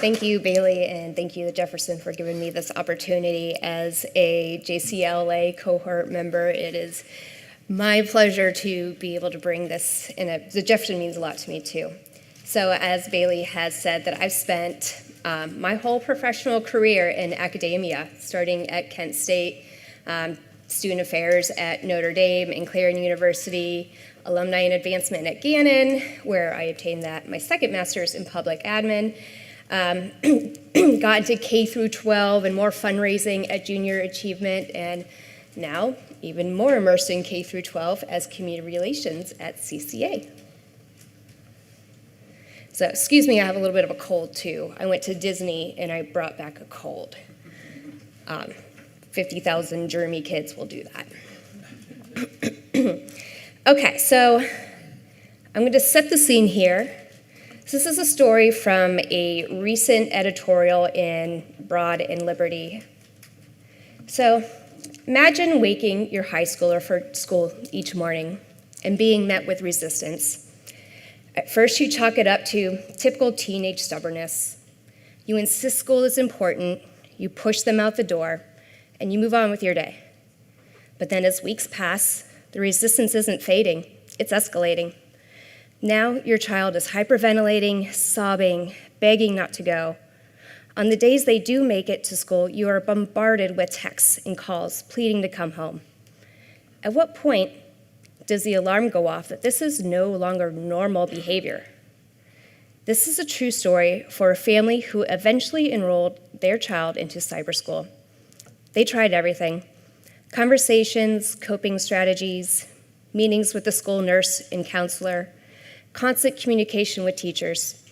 Thank you, Bailey, and thank you to Jefferson for giving me this opportunity as a JCLA cohort member. It is my pleasure to be able to bring this, and the Jefferson means a lot to me too. So as Bailey has said, that I've spent my whole professional career in academia, starting at Kent State, student affairs at Notre Dame and Clarion University, alumni and advancement at Gannon, where I obtained my second master's in public admin. Got into K through 12 and more fundraising at Junior Achievement, and now even more immersed in K through 12 as community relations at CCA. So excuse me, I have a little bit of a cold too. I went to Disney and I brought back a cold. 50,000 germy kids will do that. Okay, so I'm going to set the scene here. So this is a story from a recent editorial in Broad and Liberty. So imagine waking your high schooler for school each morning and being met with resistance. At first, you chalk it up to typical teenage stubbornness. You insist school is important, you push them out the door, and you move on with your day. But then as weeks pass, the resistance isn't fading, it's escalating. Now your child is hyperventilating, sobbing, begging not to go. On the days they do make it to school, you are bombarded with texts and calls pleading to come home. At what point does the alarm go off that this is no longer normal behavior? This is a true story for a family who eventually enrolled their child into cyber school. They tried everything: conversations, coping strategies, meetings with the school nurse and counselor, constant communication with teachers.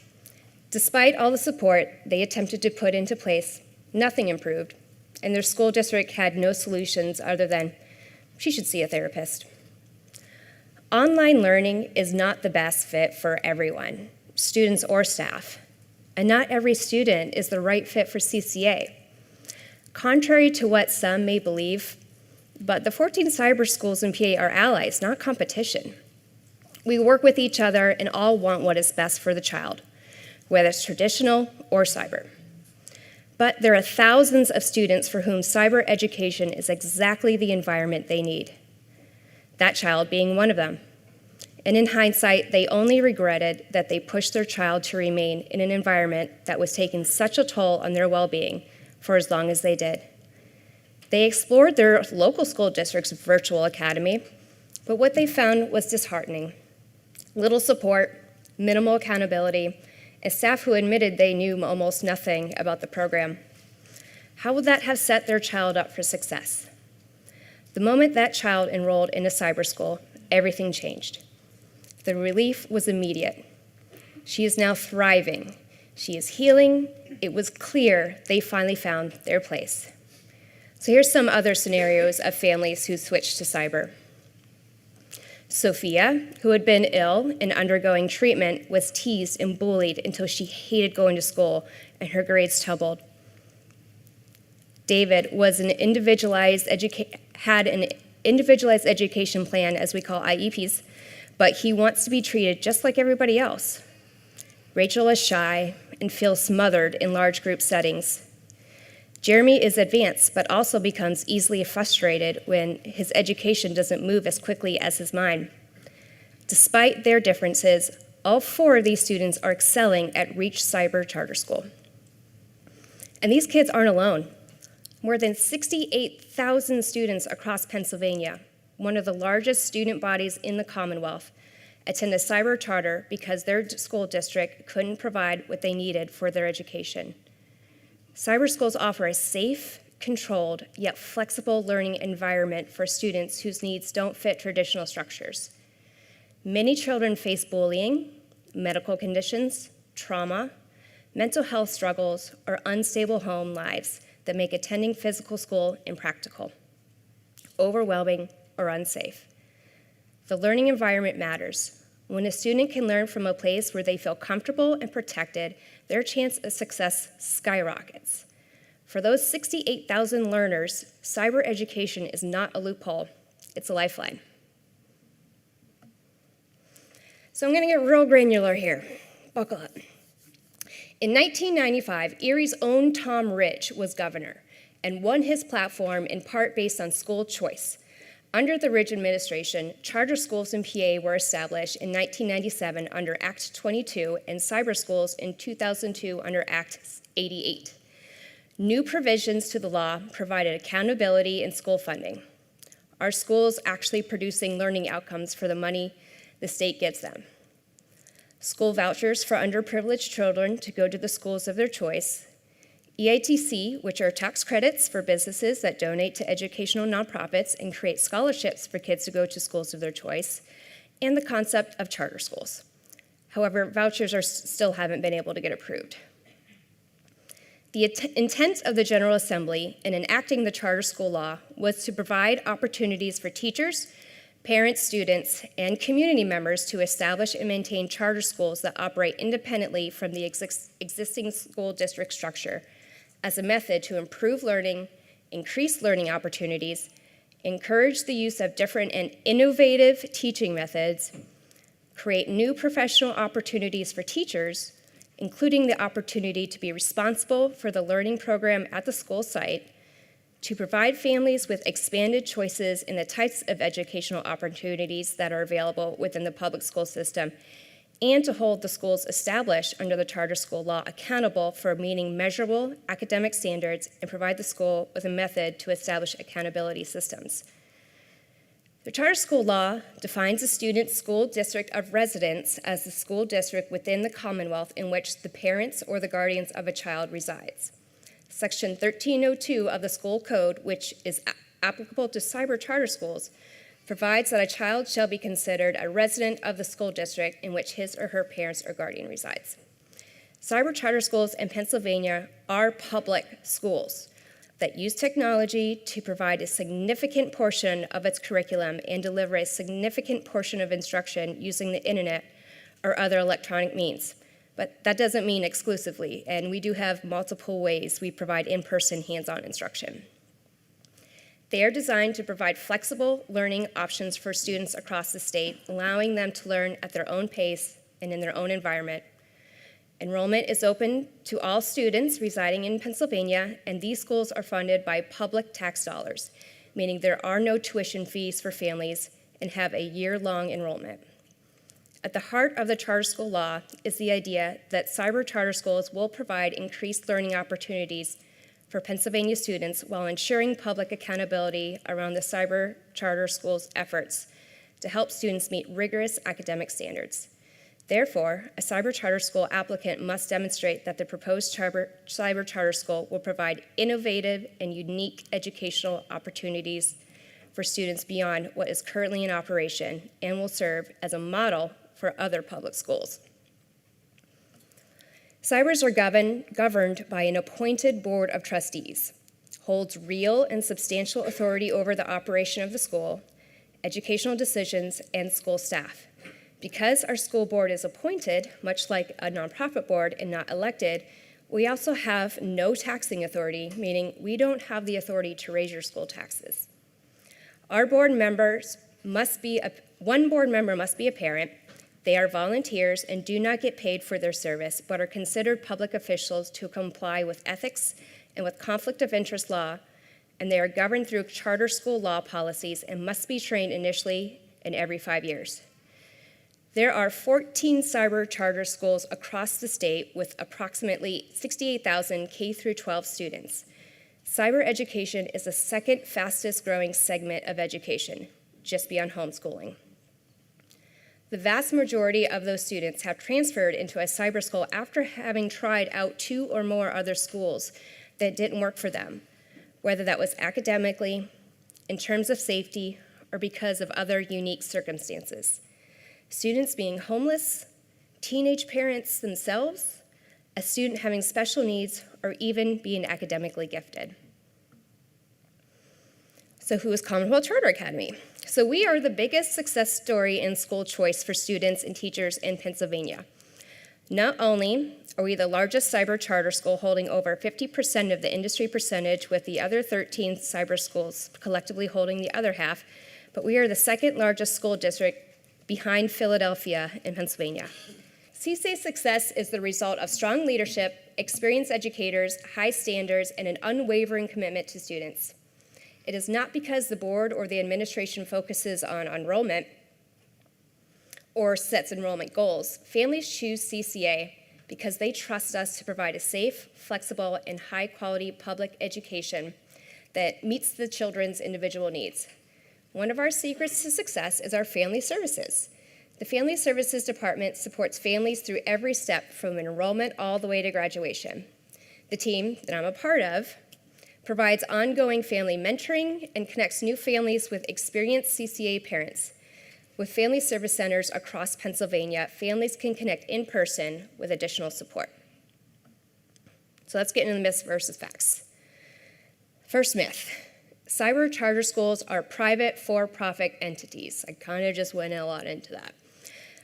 Despite all the support they attempted to put into place, nothing improved, and their school district had no solutions other than, she should see a therapist. Online learning is not the best fit for everyone, students or staff, and not every student is the right fit for CCA. Contrary to what some may believe, but the 14 cyber schools in PA are allies, not competition. We work with each other and all want what is best for the child, whether it's traditional or cyber. But there are thousands of students for whom cyber education is exactly the environment they need, that child being one of them. And in hindsight, they only regretted that they pushed their child to remain in an environment that was taking such a toll on their well-being for as long as they did. They explored their local school district's virtual academy, but what they found was disheartening. Little support, minimal accountability, and staff who admitted they knew almost nothing about the program. How would that have set their child up for success? The moment that child enrolled in a cyber school, everything changed. The relief was immediate. She is now thriving. She is healing. It was clear they finally found their place. So here's some other scenarios of families who switched to cyber. Sophia, who had been ill and undergoing treatment, was teased and bullied until she hated going to school and her grades tumbled. David was had an individualized education plan, as we call IEPs, but he wants to be treated just like everybody else. Rachel is shy and feels smothered in large group settings. Jeremy is advanced, but also becomes easily frustrated when his education doesn't move as quickly as his mind. Despite their differences, all 4 of these students are excelling at Reach Cyber Charter School. And these kids aren't alone. More than 68,000 students across Pennsylvania, one of the largest student bodies in the Commonwealth, attend a cyber charter because their school district couldn't provide what they needed for their education. Cyber schools offer a safe, controlled, yet flexible learning environment for students whose needs don't fit traditional structures. Many children face bullying, medical conditions, trauma, mental health struggles, or unstable home lives that make attending physical school impractical, overwhelming, or unsafe. The learning environment matters. When a student can learn from a place where they feel comfortable and protected, their chance of success skyrockets. For those 68,000 learners, cyber education is not a loophole, it's a lifeline. So I'm gonna get real granular here, buckle up. In 1995, Erie's own Tom Ridge was governor and won his platform in part based on school choice. Under the Ridge administration, charter schools in PA were established in 1997 under Act 22 and cyber schools in 2002 under Act 88. New provisions to the law provided accountability in school funding. Are schools actually producing learning outcomes for the money the state gives them? School vouchers for underprivileged children to go to the schools of their choice, EITC, which are tax credits for businesses that donate to educational nonprofits and create scholarships for kids to go to schools of their choice, and the concept of charter schools. However, vouchers still haven't been able to get approved. The intent of the General Assembly in enacting the charter school law was to provide opportunities for teachers, parents, students, and community members to establish and maintain charter schools that operate independently from the existing school district structure as a method to improve learning, increase learning opportunities, encourage the use of different and innovative teaching methods, create new professional opportunities for teachers, including the opportunity to be responsible for the learning program at the school site, to provide families with expanded choices in the types of educational opportunities that are available within the public school system, and to hold the schools established under the charter school law accountable for meeting measurable academic standards and provide the school with a method to establish accountability systems. The charter school law defines a student's school district of residence as the school district within the Commonwealth in which the parents or the guardians of a child resides. Section 1302 of the school code, which is applicable to cyber charter schools, provides that a child shall be considered a resident of the school district in which his or her parents or guardian resides. Cyber charter schools in Pennsylvania are public schools that use technology to provide a significant portion of its curriculum and deliver a significant portion of instruction using the internet or other electronic means. But that doesn't mean exclusively, and we do have multiple ways we provide in-person hands-on instruction. They are designed to provide flexible learning options for students across the state, allowing them to learn at their own pace and in their own environment. Enrollment is open to all students residing in Pennsylvania, and these schools are funded by public tax dollars, meaning there are no tuition fees for families and have a year-long enrollment. At the heart of the charter school law is the idea that cyber charter schools will provide increased learning opportunities for Pennsylvania students while ensuring public accountability around the cyber charter schools' efforts to help students meet rigorous academic standards. Therefore, a cyber charter school applicant must demonstrate that the proposed cyber charter school will provide innovative and unique educational opportunities for students beyond what is currently in operation and will serve as a model for other public schools. Cybers are governed by an appointed board of trustees, holds real and substantial authority over the operation of the school, educational decisions, and school staff. Because our school board is appointed, much like a nonprofit board and not elected, we also have no taxing authority, meaning we don't have the authority to raise your school taxes. Our board members one board member must be a parent. They are volunteers and do not get paid for their service, but are considered public officials to comply with ethics and with conflict of interest law, and they are governed through charter school law policies and must be trained initially and every 5 years. There are 14 cyber charter schools across the state with approximately 68,000 K-12 students. Cyber education is the second fastest growing segment of education, just beyond homeschooling. The vast majority of those students have transferred into a cyber school after having tried out 2 or more other schools that didn't work for them, whether that was academically, in terms of safety, or because of other unique circumstances. Students being homeless, teenage parents themselves, a student having special needs, or even being academically gifted. So who is Commonwealth Charter Academy? So we are the biggest success story in school choice for students and teachers in Pennsylvania. Not only are we the largest cyber charter school holding over 50% of the industry percentage with the other 13 cyber schools collectively holding the other half, but we are the second largest school district behind Philadelphia in Pennsylvania. CCA success is the result of strong leadership, experienced educators, high standards, and an unwavering commitment to students. It is not because the board or the administration focuses on enrollment or sets enrollment goals. Families choose CCA because they trust us to provide a safe, flexible, and high-quality public education that meets the children's individual needs. One of our secrets to success is our family services. The Family Services Department supports families through every step from enrollment all the way to graduation. The team that I'm a part of provides ongoing family mentoring and connects new families with experienced CCA parents. With family service centers across Pennsylvania, families can connect in person with additional support. So let's get into the myths versus facts. First myth, cyber charter schools are private for-profit entities. I kind of just went a lot into that.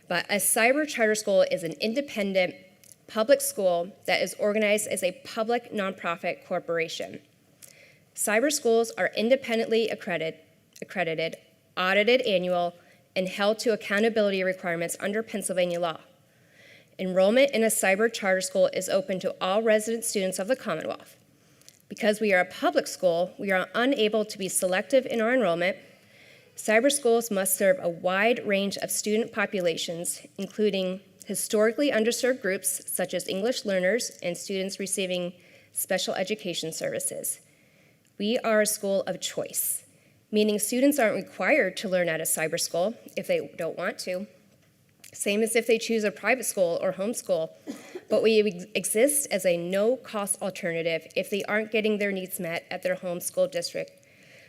But a cyber charter school is an independent public school that is organized as a public nonprofit corporation. Cyber schools are independently accredited, audited annual, and held to accountability requirements under Pennsylvania law. Enrollment in a cyber charter school is open to all resident students of the Commonwealth. Because we are a public school, we are unable to be selective in our enrollment. Cyber schools must serve a wide range of student populations, including historically underserved groups such as English learners and students receiving special education services. We are a school of choice, meaning students aren't required to learn at a cyber school if they don't want to, same as if they choose a private school or homeschool, but we exist as a no-cost alternative if they aren't getting their needs met at their home school district,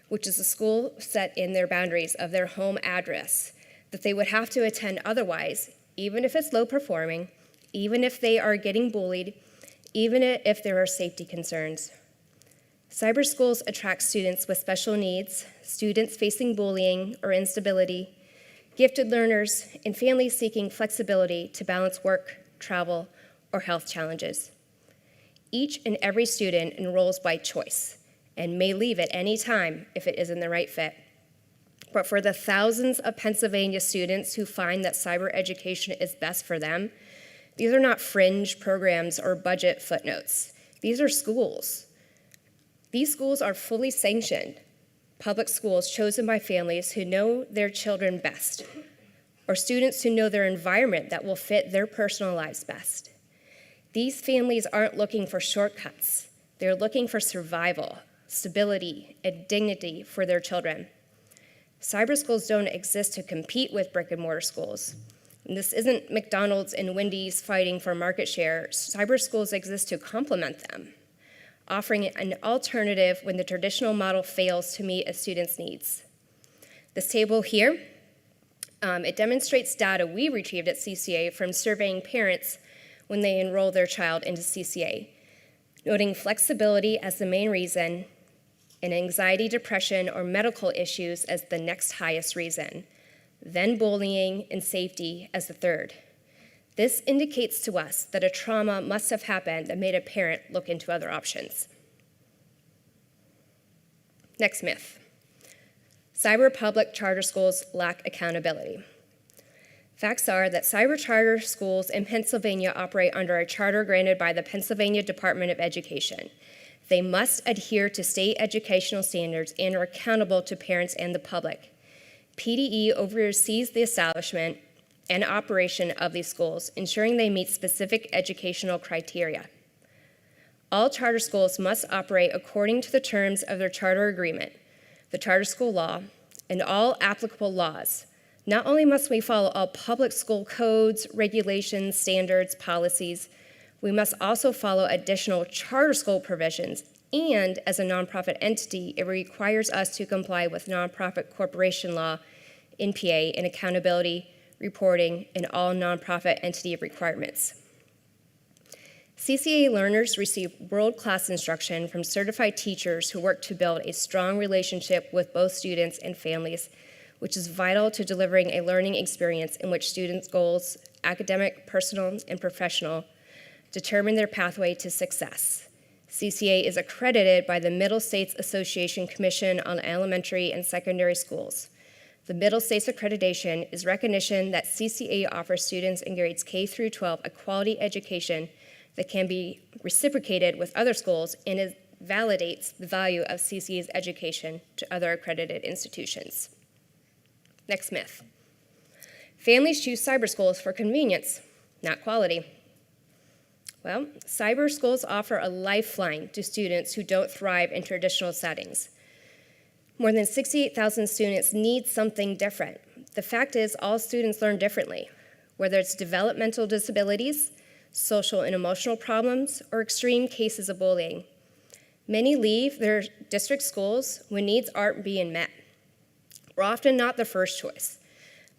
which is a school set in their boundaries of their home address that they would have to attend otherwise, even if it's low performing, even if they are getting bullied, even if there are safety concerns. Cyber schools attract students with special needs, students facing bullying or instability, gifted learners, and families seeking flexibility to balance work, travel, or health challenges. Each and every student enrolls by choice and may leave at any time if it isn't the right fit. But for the thousands of Pennsylvania students who find that cyber education is best for them, these are not fringe programs or budget footnotes. These are schools. These schools are fully sanctioned public schools chosen by families who know their children best, or students who know their environment that will fit their personal lives best. These families aren't looking for shortcuts. They're looking for survival, stability, and dignity for their children. Cyber schools don't exist to compete with brick and mortar schools. And this isn't McDonald's and Wendy's fighting for market share. Cyber schools exist to complement them, offering an alternative when the traditional model fails to meet a student's needs. This table here, it demonstrates data we retrieved at CCA from surveying parents when they enroll their child into CCA, noting flexibility as the main reason and anxiety, depression, or medical issues as the next highest reason, then bullying and safety as the third. This indicates to us that a trauma must have happened that made a parent look into other options. Next myth. Cyber public charter schools lack accountability. Facts are that cyber charter schools in Pennsylvania operate under a charter granted by the Pennsylvania Department of Education. They must adhere to state educational standards and are accountable to parents and the public. PDE oversees the establishment and operation of these schools, ensuring they meet specific educational criteria. All charter schools must operate according to the terms of their charter agreement, the charter school law, and all applicable laws. Not only must we follow all public school codes, regulations, standards, policies, we must also follow additional charter school provisions, and as a nonprofit entity, it requires us to comply with nonprofit corporation law, NPA, and accountability, reporting, and all nonprofit entity requirements. CCA learners receive world-class instruction from certified teachers who work to build a strong relationship with both students and families, which is vital to delivering a learning experience in which students' goals, academic, personal, and professional, determine their pathway to success. CCA is accredited by the Middle States Association Commission on Elementary and Secondary Schools. The Middle States accreditation is recognition that CCA offers students in grades K through 12 a quality education that can be reciprocated with other schools, and it validates the value of CCA's education to other accredited institutions. Next myth. Families choose cyber schools for convenience, not quality. Well, cyber schools offer a lifeline to students who don't thrive in traditional settings. More than 68,000 students need something different. The fact is, all students learn differently, whether it's developmental disabilities, social and emotional problems, or extreme cases of bullying. Many leave their district schools when needs aren't being met. We're often not the first choice.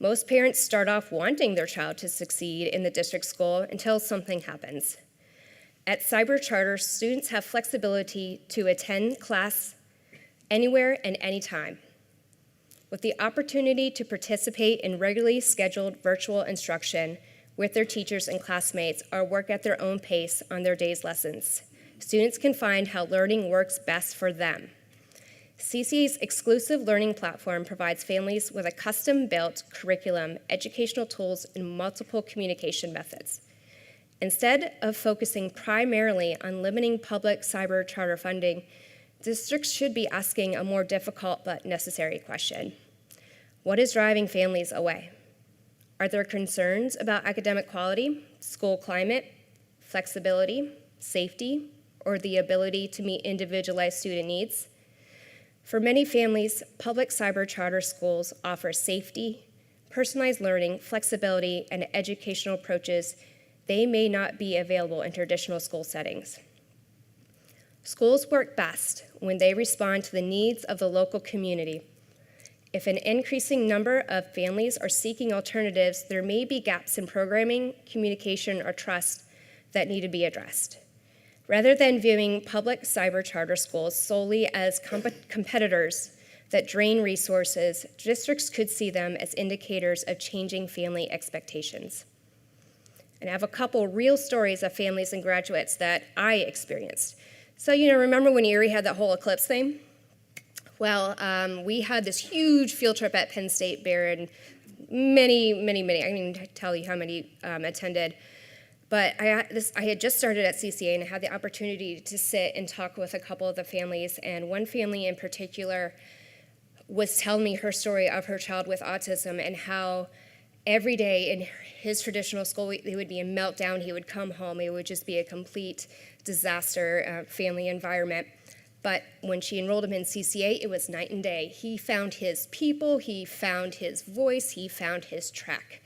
Most parents start off wanting their child to succeed in the district school until something happens. At Cyber Charter, students have flexibility to attend class anywhere and anytime, with the opportunity to participate in regularly scheduled virtual instruction with their teachers and classmates or work at their own pace on their day's lessons. Students can find how learning works best for them. CCA's exclusive learning platform provides families with a custom-built curriculum, educational tools, and multiple communication methods. Instead of focusing primarily on limiting public cyber charter funding, districts should be asking a more difficult but necessary question. What is driving families away? Are there concerns about academic quality, school climate, flexibility, safety, or the ability to meet individualized student needs? For many families, public cyber charter schools offer safety, personalized learning, flexibility, and educational approaches they may not be available in traditional school settings. Schools work best when they respond to the needs of the local community. If an increasing number of families are seeking alternatives, there may be gaps in programming, communication, or trust that need to be addressed. Rather than viewing public cyber charter schools solely as competitors that drain resources, districts could see them as indicators of changing family expectations. And I have a couple real stories of families and graduates that I experienced. So, remember when Erie had that whole eclipse thing? Well, we had this huge field trip at Penn State, Barron. Many, I can even tell you how many attended. But I had just started at CCA, and I had the opportunity to sit and talk with a couple of the families. And one family in particular was telling me her story of her child with autism and how every day in his traditional school, they would be a meltdown. He would come home. It would just be a complete disaster family environment. But when she enrolled him in CCA, it was night and day. He found his people, he found his voice, he found his track.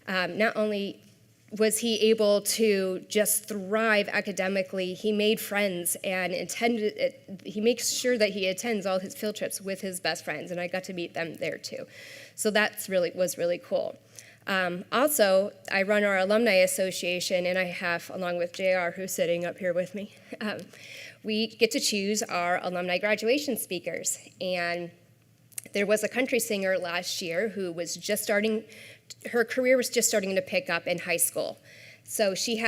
Not only was he able to just thrive academically, he made friends and he makes sure that he attends all his field trips with his best friends, and I got to meet them there too. So that was really cool. Also, I run our Alumni Association, and I have, along with JR, who's sitting up here with me, we get to choose our alumni graduation speakers. And there was a country singer last year who was just starting, her career was just starting to pick up in high school. So she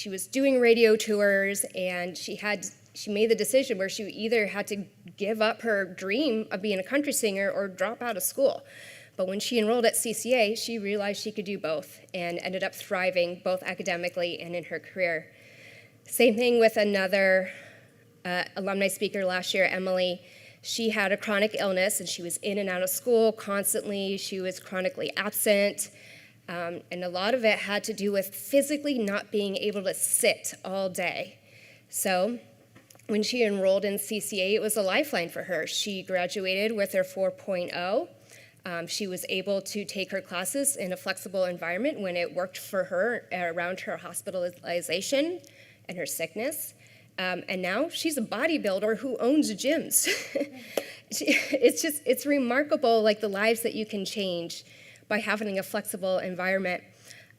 was doing radio tours, and she made the decision where she either had to give up her dream of being a country singer or drop out of school. But when she enrolled at CCA, she realized she could do both and ended up thriving both academically and in her career. Same thing with another alumni speaker last year, Emily. She had a chronic illness, and she was in and out of school constantly. She was chronically absent, and a lot of it had to do with physically not being able to sit all day. So when she enrolled in CCA, it was a lifeline for her. She graduated with her 4.0. She was able to take her classes in a flexible environment when it worked for her around her hospitalization and her sickness. And now she's a bodybuilder who owns gyms. It's remarkable, like the lives that you can change by having a flexible environment.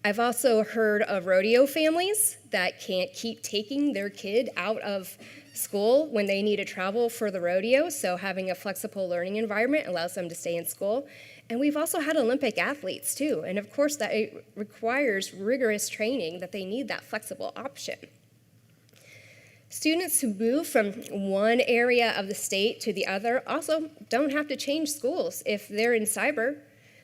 I've also heard of rodeo families that can't keep taking their kid out of school when they need to travel for the rodeo, so having a flexible learning environment allows them to stay in school. And we've also had Olympic athletes too, and of course that requires rigorous training that they need that flexible option. Students who move from one area of the state to the other also don't have to change schools if they're in cyber.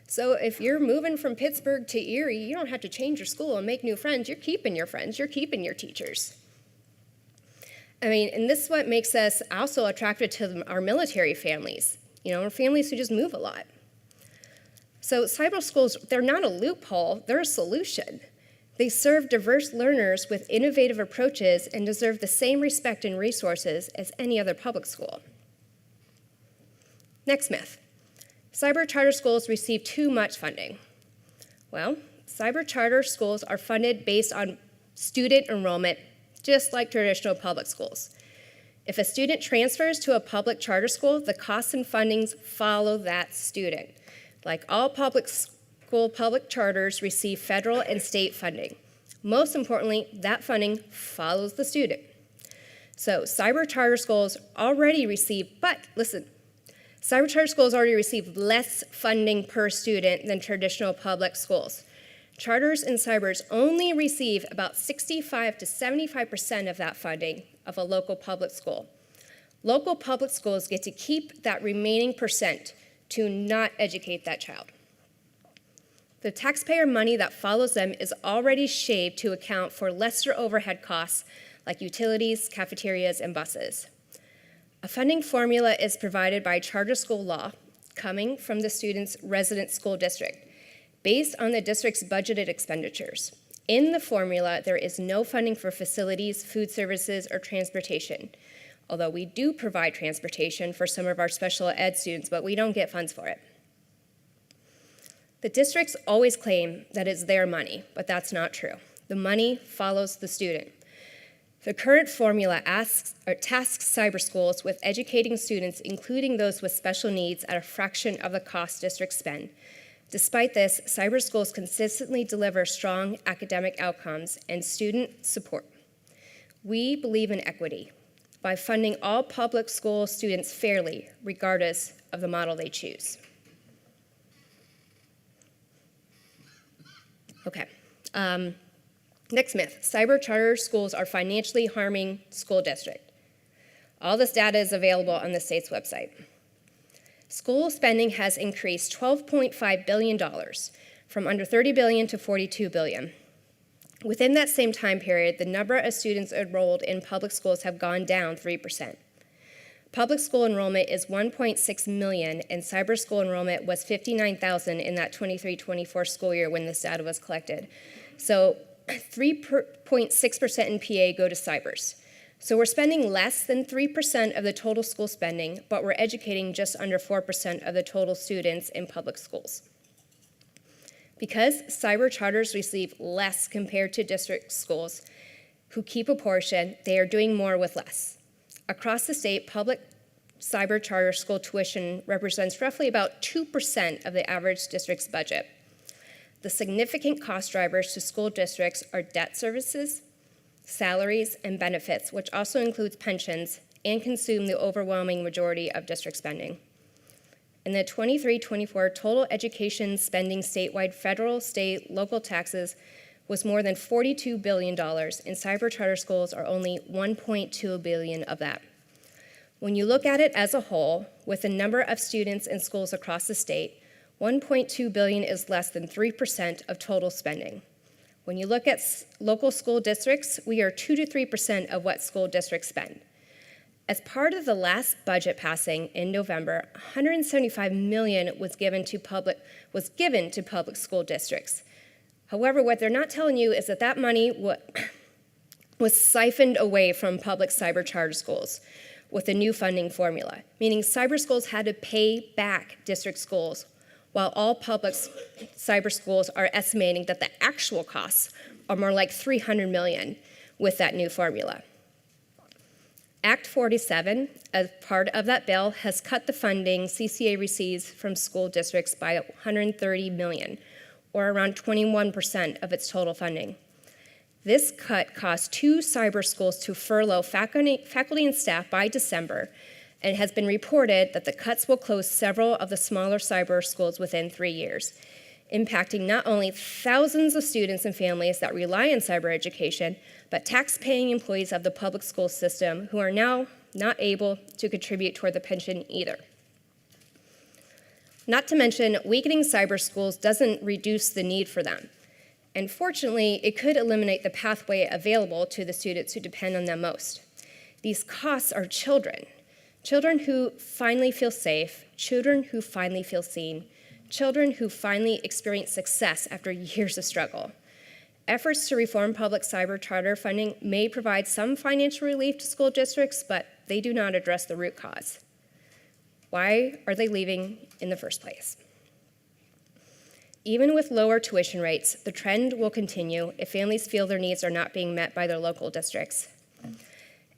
So if you're moving from Pittsburgh to Erie, you don't have to change your school and make new friends. You're keeping your friends. You're keeping your teachers. And this is what makes us also attracted to our military families, families who just move a lot. So cyber schools, they're not a loophole, they're a solution. They serve diverse learners with innovative approaches and deserve the same respect and resources as any other public school. Next myth. Cyber charter schools receive too much funding. Well, cyber charter schools are funded based on student enrollment, just like traditional public schools. If a student transfers to a public charter school, the costs and fundings follow that student. Like all public charters receive federal and state funding. Most importantly, that funding follows the student. So cyber charter schools already receive less funding per student than traditional public schools. Charters and cybers only receive about 65 to 75% of that funding of a local public school. Local public schools get to keep that remaining percent to not educate that child. The taxpayer money that follows them is already shaved to account for lesser overhead costs like utilities, cafeterias, and buses. A funding formula is provided by charter school law coming from the student's resident school district based on the district's budgeted expenditures. In the formula, there is no funding for facilities, food services, or transportation, although we do provide transportation for some of our special ed students, but we don't get funds for it. The districts always claim that it's their money, but that's not true. The money follows the student. The current formula tasks cyber schools with educating students, including those with special needs, at a fraction of the cost districts spend. Despite this, cyber schools consistently deliver strong academic outcomes and student support. We believe in equity by funding all public school students fairly, regardless of the model they choose. Okay. Next myth, cyber charter schools are financially harming school district. All this data is available on the state's website. School spending has increased $12.5 billion, from under $30 billion to $42 billion. Within that same time period, the number of students enrolled in public schools have gone down 3%. Public school enrollment is 1.6 million, and cyber school enrollment was 59,000 in that 23-24 school year when this data was collected. So 3.6% in PA go to cybers. So we're spending less than 3% of the total school spending, but we're educating just under 4% of the total students in public schools. Because cyber charters receive less compared to district schools who keep a portion, they are doing more with less. Across the state, public cyber charter school tuition represents roughly about 2% of the average district's budget. The significant cost drivers to school districts are debt services, salaries, and benefits, which also includes pensions, and consume the overwhelming majority of district spending. In the 23-24 total education spending statewide, federal, state, local taxes was more than $42 billion, and cyber charter schools are only $1.2 billion of that. When you look at it as a whole, with the number of students in schools across the state, $1.2 billion is less than 3% of total spending. When you look at local school districts, we are 2 to 3% of what school districts spend. As part of the last budget passing in November, $175 million was given to public school districts. However, what they're not telling you is that that money was siphoned away from public cyber charter schools with a new funding formula, meaning cyber schools had to pay back district schools, while all public cyber schools are estimating that the actual costs are more like $300 million with that new formula. Act 47, as part of that bill, has cut the funding CCA receives from school districts by $130 million, or around 21% of its total funding. This cut caused 2 cyber schools to furlough faculty and staff by December, and it has been reported that the cuts will close several of the smaller cyber schools within 3 years. impacting not only thousands of students and families that rely on cyber education, but tax-paying employees of the public school system who are now not able to contribute toward the pension either. Not to mention, weakening cyber schools doesn't reduce the need for them. And fortunately, it could eliminate the pathway available to the students who depend on them most. These costs are children. Children who finally feel safe, children who finally feel seen, children who finally experience success after years of struggle. Efforts to reform public cyber charter funding may provide some financial relief to school districts, but they do not address the root cause. Why are they leaving in the first place? Even with lower tuition rates, the trend will continue if families feel their needs are not being met by their local districts.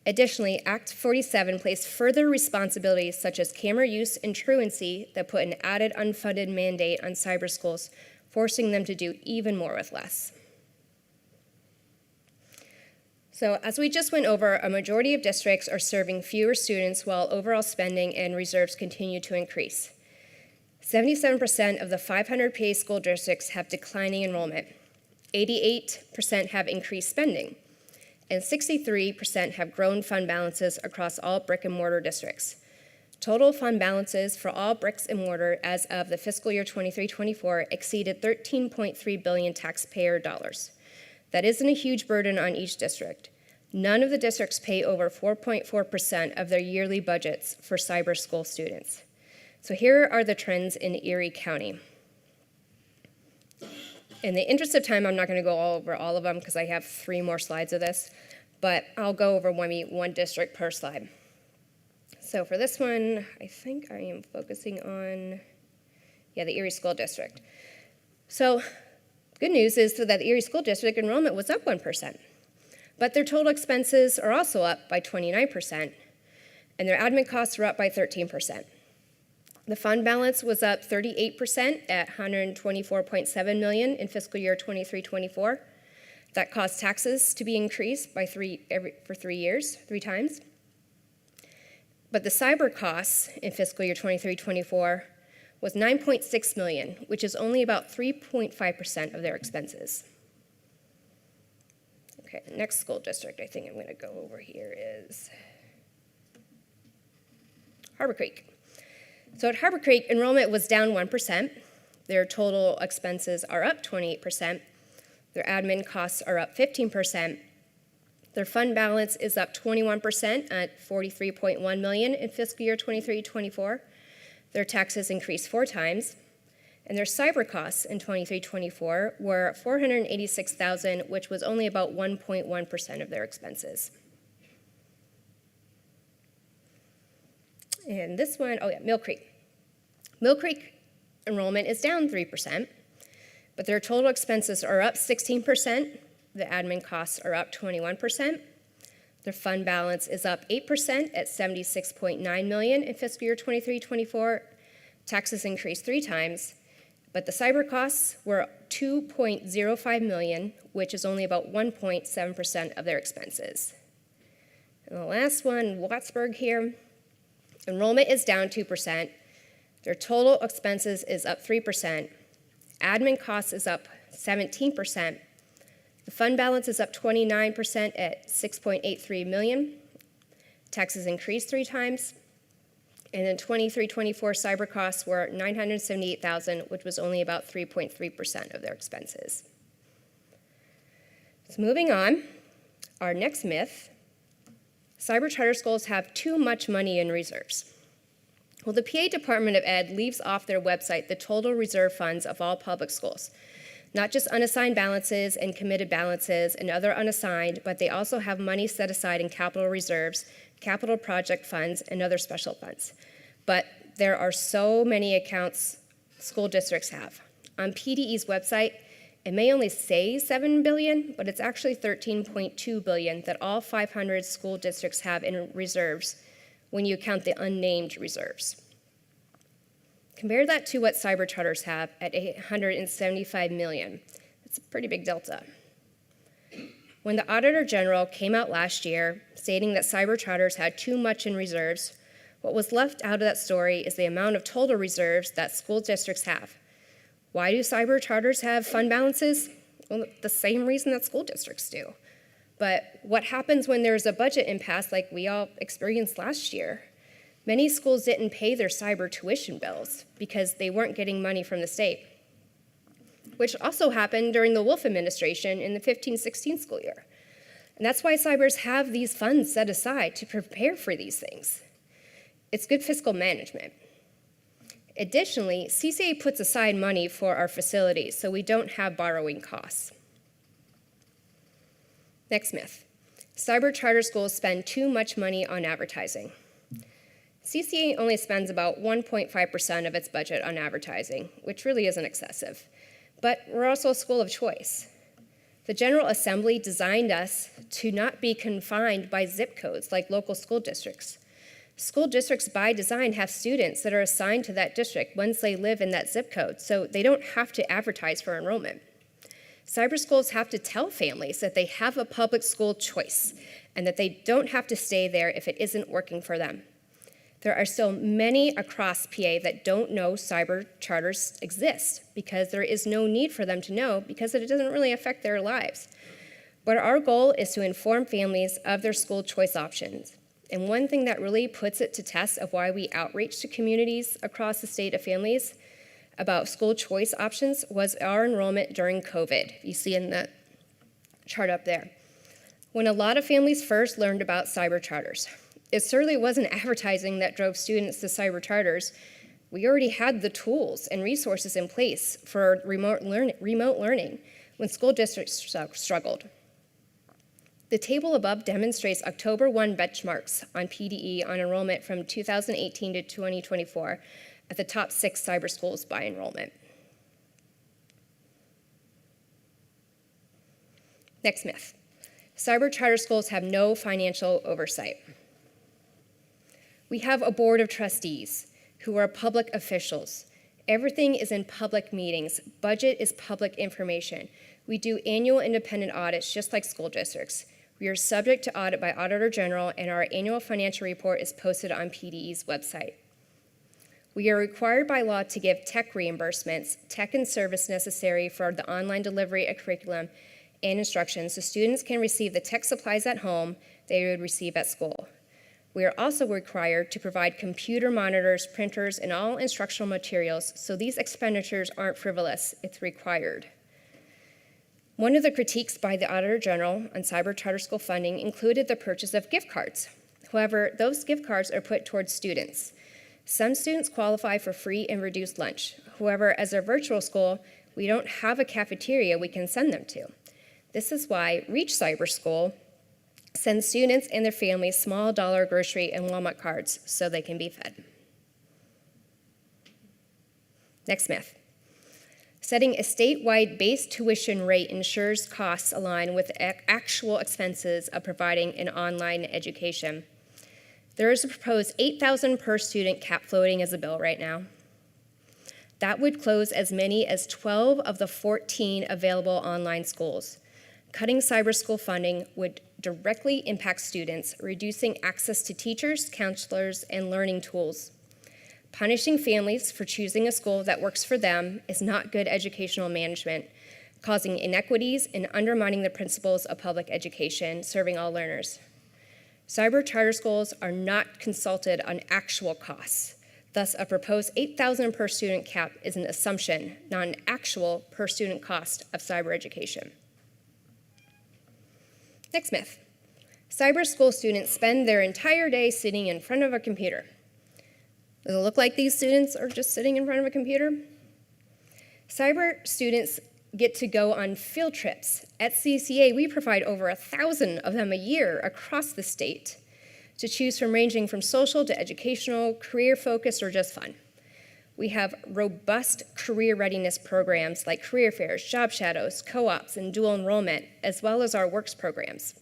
Additionally, Act 47 placed further responsibilities such as camera use and truancy that put an added unfunded mandate on cyber schools, forcing them to do even more with less. So as we just went over, a majority of districts are serving fewer students while overall spending and reserves continue to increase. 77% of the 500 PA school districts have declining enrollment. 88% have increased spending. And 63% have grown fund balances across all brick and mortar districts. Total fund balances for all bricks and mortar as of the fiscal year 23-24 exceeded $13.3 billion taxpayer dollars. That isn't a huge burden on each district. None of the districts pay over 4.4% of their yearly budgets for cyber school students. So here are the trends in Erie County. In the interest of time, I'm not going to go over all of them because I have 3 more slides of this, but I'll go over one district per slide. So for this one, I think I am focusing on, the Erie School District. So good news is that the Erie School District enrollment was up 1%, but their total expenses are also up by 29%, and their admin costs are up by 13%. The fund balance was up 38% at $124.7 million in fiscal year 23-24. That caused taxes to be increased by 3 times. But the cyber costs in fiscal year 23-24 was $9.6 million, which is only about 3.5% of their expenses. Okay, the next school district I think I'm going to go over here is Harbor Creek. So at Harbor Creek, enrollment was down 1%. Their total expenses are up 28%. Their admin costs are up 15%. Their fund balance is up 21% at $43.1 million in fiscal year 23-24. Their taxes increased 4 times. And their cyber costs in 23-24 were $486,000, which was only about 1.1% of their expenses. And this one, Mill Creek. Mill Creek enrollment is down 3%, but their total expenses are up 16%. The admin costs are up 21%. Their fund balance is up 8% at $76.9 million in fiscal year 23-24. Taxes increased 3 times, but the cyber costs were $2.05 million, which is only about 1.7% of their expenses. And the last one, Wattsburg here. Enrollment is down 2%. Their total expenses is up 3%. Admin costs is up 17%. The fund balance is up 29% at $6.83 million. Taxes increased 3 times. And then 23-24 cyber costs were $978,000, which was only about 3.3% of their expenses. So moving on, our next myth. Cyber charter schools have too much money in reserves. Well, the PA Department of Ed leaves off their website the total reserve funds of all public schools, not just unassigned balances and committed balances and other unassigned, but they also have money set aside in capital reserves, capital project funds, and other special funds. But there are so many accounts school districts have. On PDE's website, it may only say $7 billion, but it's actually $13.2 billion that all 500 school districts have in reserves when you count the unnamed reserves. Compare that to what cyber charters have at $875 million. It's a pretty big delta. When the Auditor General came out last year stating that cyber charters had too much in reserves, what was left out of that story is the amount of total reserves that school districts have. Why do cyber charters have fund balances? Well, the same reason that school districts do. But what happens when there's a budget impasse like we all experienced last year? Many schools didn't pay their cyber tuition bills because they weren't getting money from the state, which also happened during the Wolf administration in the 15-16 school year. And that's why cybers have these funds set aside to prepare for these things. It's good fiscal management. Additionally, CCA puts aside money for our facilities so we don't have borrowing costs. Next myth. Cyber charter schools spend too much money on advertising. CCA only spends about 1.5% of its budget on advertising, which really isn't excessive. But we're also a school of choice. The General Assembly designed us to not be confined by zip codes like local school districts. School districts by design have students that are assigned to that district once they live in that zip code, so they don't have to advertise for enrollment. Cyber schools have to tell families that they have a public school choice and that they don't have to stay there if it isn't working for them. There are still many across PA that don't know cyber charters exist because there is no need for them to know because it doesn't really affect their lives. But our goal is to inform families of their school choice options. And one thing that really puts it to test of why we outreach to communities across the state of families about school choice options was our enrollment during COVID. You see in the chart up there. When a lot of families first learned about cyber charters, it certainly wasn't advertising that drove students to cyber charters. We already had the tools and resources in place for remote learning when school districts struggled. The table above demonstrates October 1 benchmarks on PDE on enrollment from 2018 to 2024 at the top 6 cyber schools by enrollment. Next myth. Cyber charter schools have no financial oversight. We have a board of trustees who are public officials. Everything is in public meetings. Budget is public information. We do annual independent audits just like school districts. We are subject to audit by Auditor General, and our annual financial report is posted on PDE's website. We are required by law to give tech reimbursements, tech and service necessary for the online delivery of curriculum and instruction so students can receive the tech supplies at home they would receive at school. We are also required to provide computer monitors, printers, and all instructional materials, so these expenditures aren't frivolous, it's required. One of the critiques by the Auditor General on cyber charter school funding included the purchase of gift cards. However, those gift cards are put towards students. Some students qualify for free and reduced lunch. However, as a virtual school, we don't have a cafeteria we can send them to. This is why Reach Cyber School sends students and their families small dollar grocery and Walmart cards so they can be fed. Next myth. Setting a statewide base tuition rate ensures costs align with actual expenses of providing an online education. There is a proposed $8,000 per student cap floating as a bill right now. That would close as many as 12 of the 14 available online schools. Cutting cyber school funding would directly impact students, reducing access to teachers, counselors, and learning tools. Punishing families for choosing a school that works for them is not good educational management, causing inequities and undermining the principles of public education, serving all learners. Cyber charter schools are not consulted on actual costs. Thus, a proposed $8,000 per student cap is an assumption, not an actual per student cost of cyber education. Next myth. Cyber school students spend their entire day sitting in front of a computer. Does it look like these students are just sitting in front of a computer? Cyber students get to go on field trips. At CCA, we provide over 1,000 of them a year across the state to choose from, ranging from social to educational, career-focused, or just fun. We have robust career readiness programs like career fairs, job shadows, co-ops, and dual enrollment, as well as our works programs.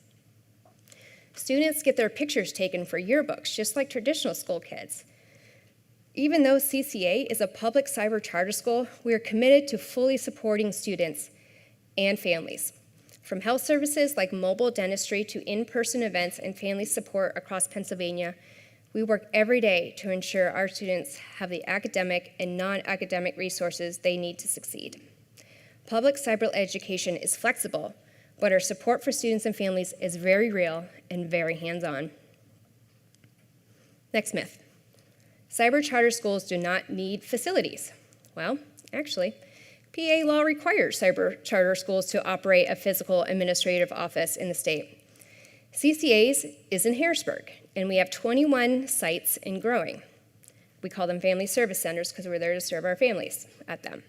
Students get their pictures taken for yearbooks, just like traditional school kids. Even though CCA is a public cyber charter school, we are committed to fully supporting students and families. From health services like mobile dentistry to in-person events and family support across Pennsylvania, We work every day to ensure our students have the academic and non-academic resources they need to succeed. Public cyber education is flexible, but our support for students and families is very real and very hands-on. Next myth. Cyber charter schools do not need facilities. Well, actually, PA law requires cyber charter schools to operate a physical administrative office in the state. CCA's is in Harrisburg, and we have 21 sites and growing. We call them family service centers because we're there to serve our families at them.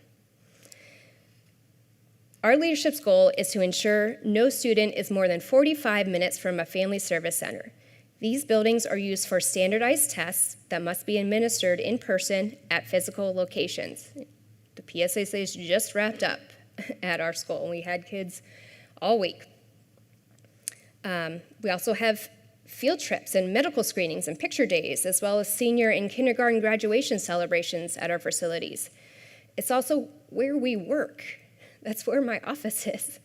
Our leadership's goal is to ensure no student is more than 45 minutes from a family service center. These buildings are used for standardized tests that must be administered in person at physical locations. The PSAs just wrapped up at our school, and we had kids all week. We also have field trips and medical screenings and picture days, as well as senior and kindergarten graduation celebrations at our facilities. It's also where we work. That's where my office is.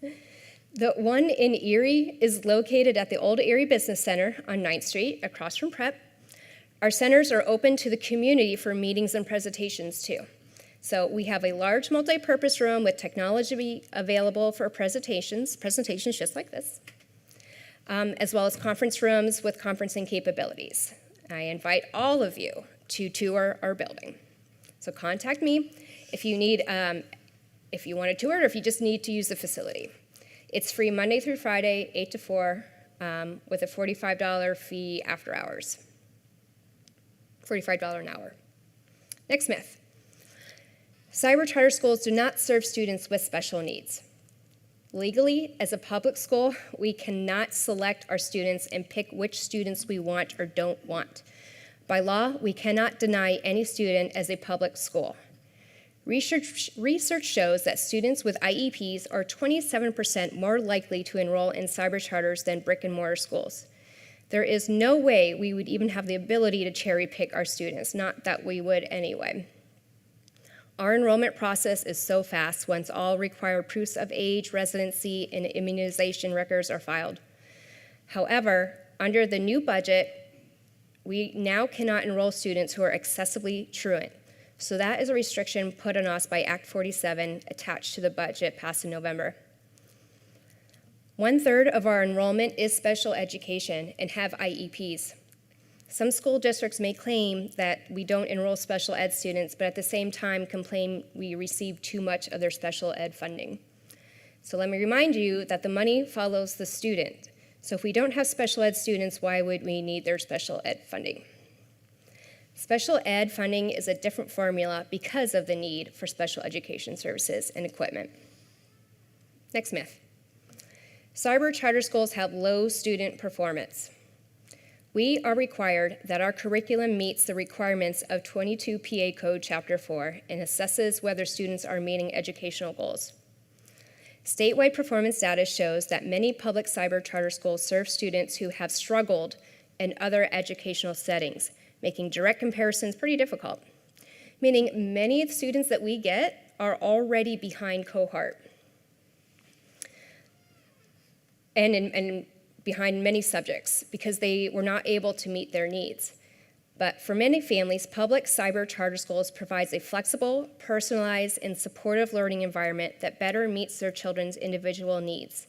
The one in Erie is located at the Old Erie Business Center on 9th Street, across from Prep. Our centers are open to the community for meetings and presentations too. So we have a large multi-purpose room with technology available for presentations just like this, as well as conference rooms with conferencing capabilities. I invite all of you to tour our building. So contact me if you need, if you want to tour or if you just need to use the facility. It's free Monday through Friday, 8 to 4, with a $45 fee after hours. $45 an hour. Next myth. Cyber charter schools do not serve students with special needs. Legally, as a public school, we cannot select our students and pick which students we want or don't want. By law, we cannot deny any student as a public school. Research shows that students with IEPs are 27% more likely to enroll in cyber charters than brick and mortar schools. There is no way we would even have the ability to cherry pick our students, not that we would anyway. Our enrollment process is so fast once all required proofs of age, residency, and immunization records are filed. However, under the new budget, we now cannot enroll students who are excessively truant. So that is a restriction put on us by Act 47 attached to the budget passed in November. 1/3 of our enrollment is special education and have IEPs. Some school districts may claim that we don't enroll special ed students, but at the same time complain we receive too much of their special ed funding. So let me remind you that the money follows the student. So if we don't have special ed students, why would we need their special ed funding? Special ed funding is a different formula because of the need for special education services and equipment. Next myth. Cyber charter schools have low student performance. We are required that our curriculum meets the requirements of 22 PA Code Chapter 4 and assesses whether students are meeting educational goals. Statewide performance data shows that many public cyber charter schools serve students who have struggled in other educational settings, making direct comparisons pretty difficult, meaning many of the students that we get are already behind cohort and behind many subjects because they were not able to meet their needs. But for many families, public cyber charter schools provides a flexible, personalized, and supportive learning environment that better meets their children's individual needs,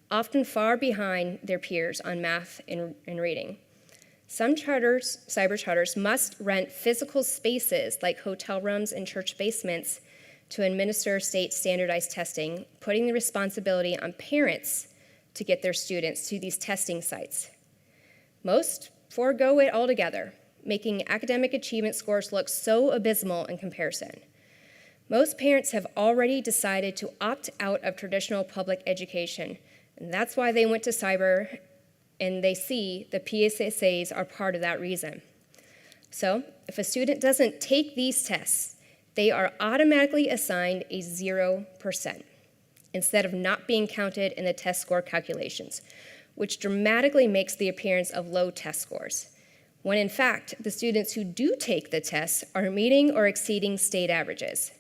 often far behind their peers on math and reading. Some charters, cyber charters, must rent physical spaces like hotel rooms and church basements to administer state standardized testing, putting the responsibility on parents to get their students to these testing sites. Most forego it altogether, making academic achievement scores look so abysmal in comparison. Most parents have already decided to opt out of traditional public education, and that's why they went to cyber, and they see the PSAs are part of that reason. So if a student doesn't take these tests, they are automatically assigned a 0%. Instead of not being counted in the test score calculations, which dramatically makes the appearance of low test scores, when in fact, the students who do take the tests are meeting or exceeding state averages.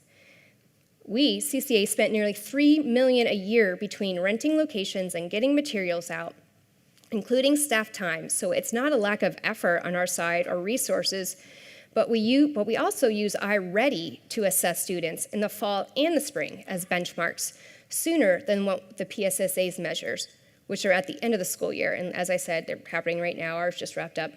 We, CCA, spent nearly $3 million a year between renting locations and getting materials out, including staff time. So it's not a lack of effort on our side or resources, but we also use iReady to assess students in the fall and the spring as benchmarks sooner than what the PSSA's measures, which are at the end of the school year. And as I said, they're happening right now. Ours just wrapped up.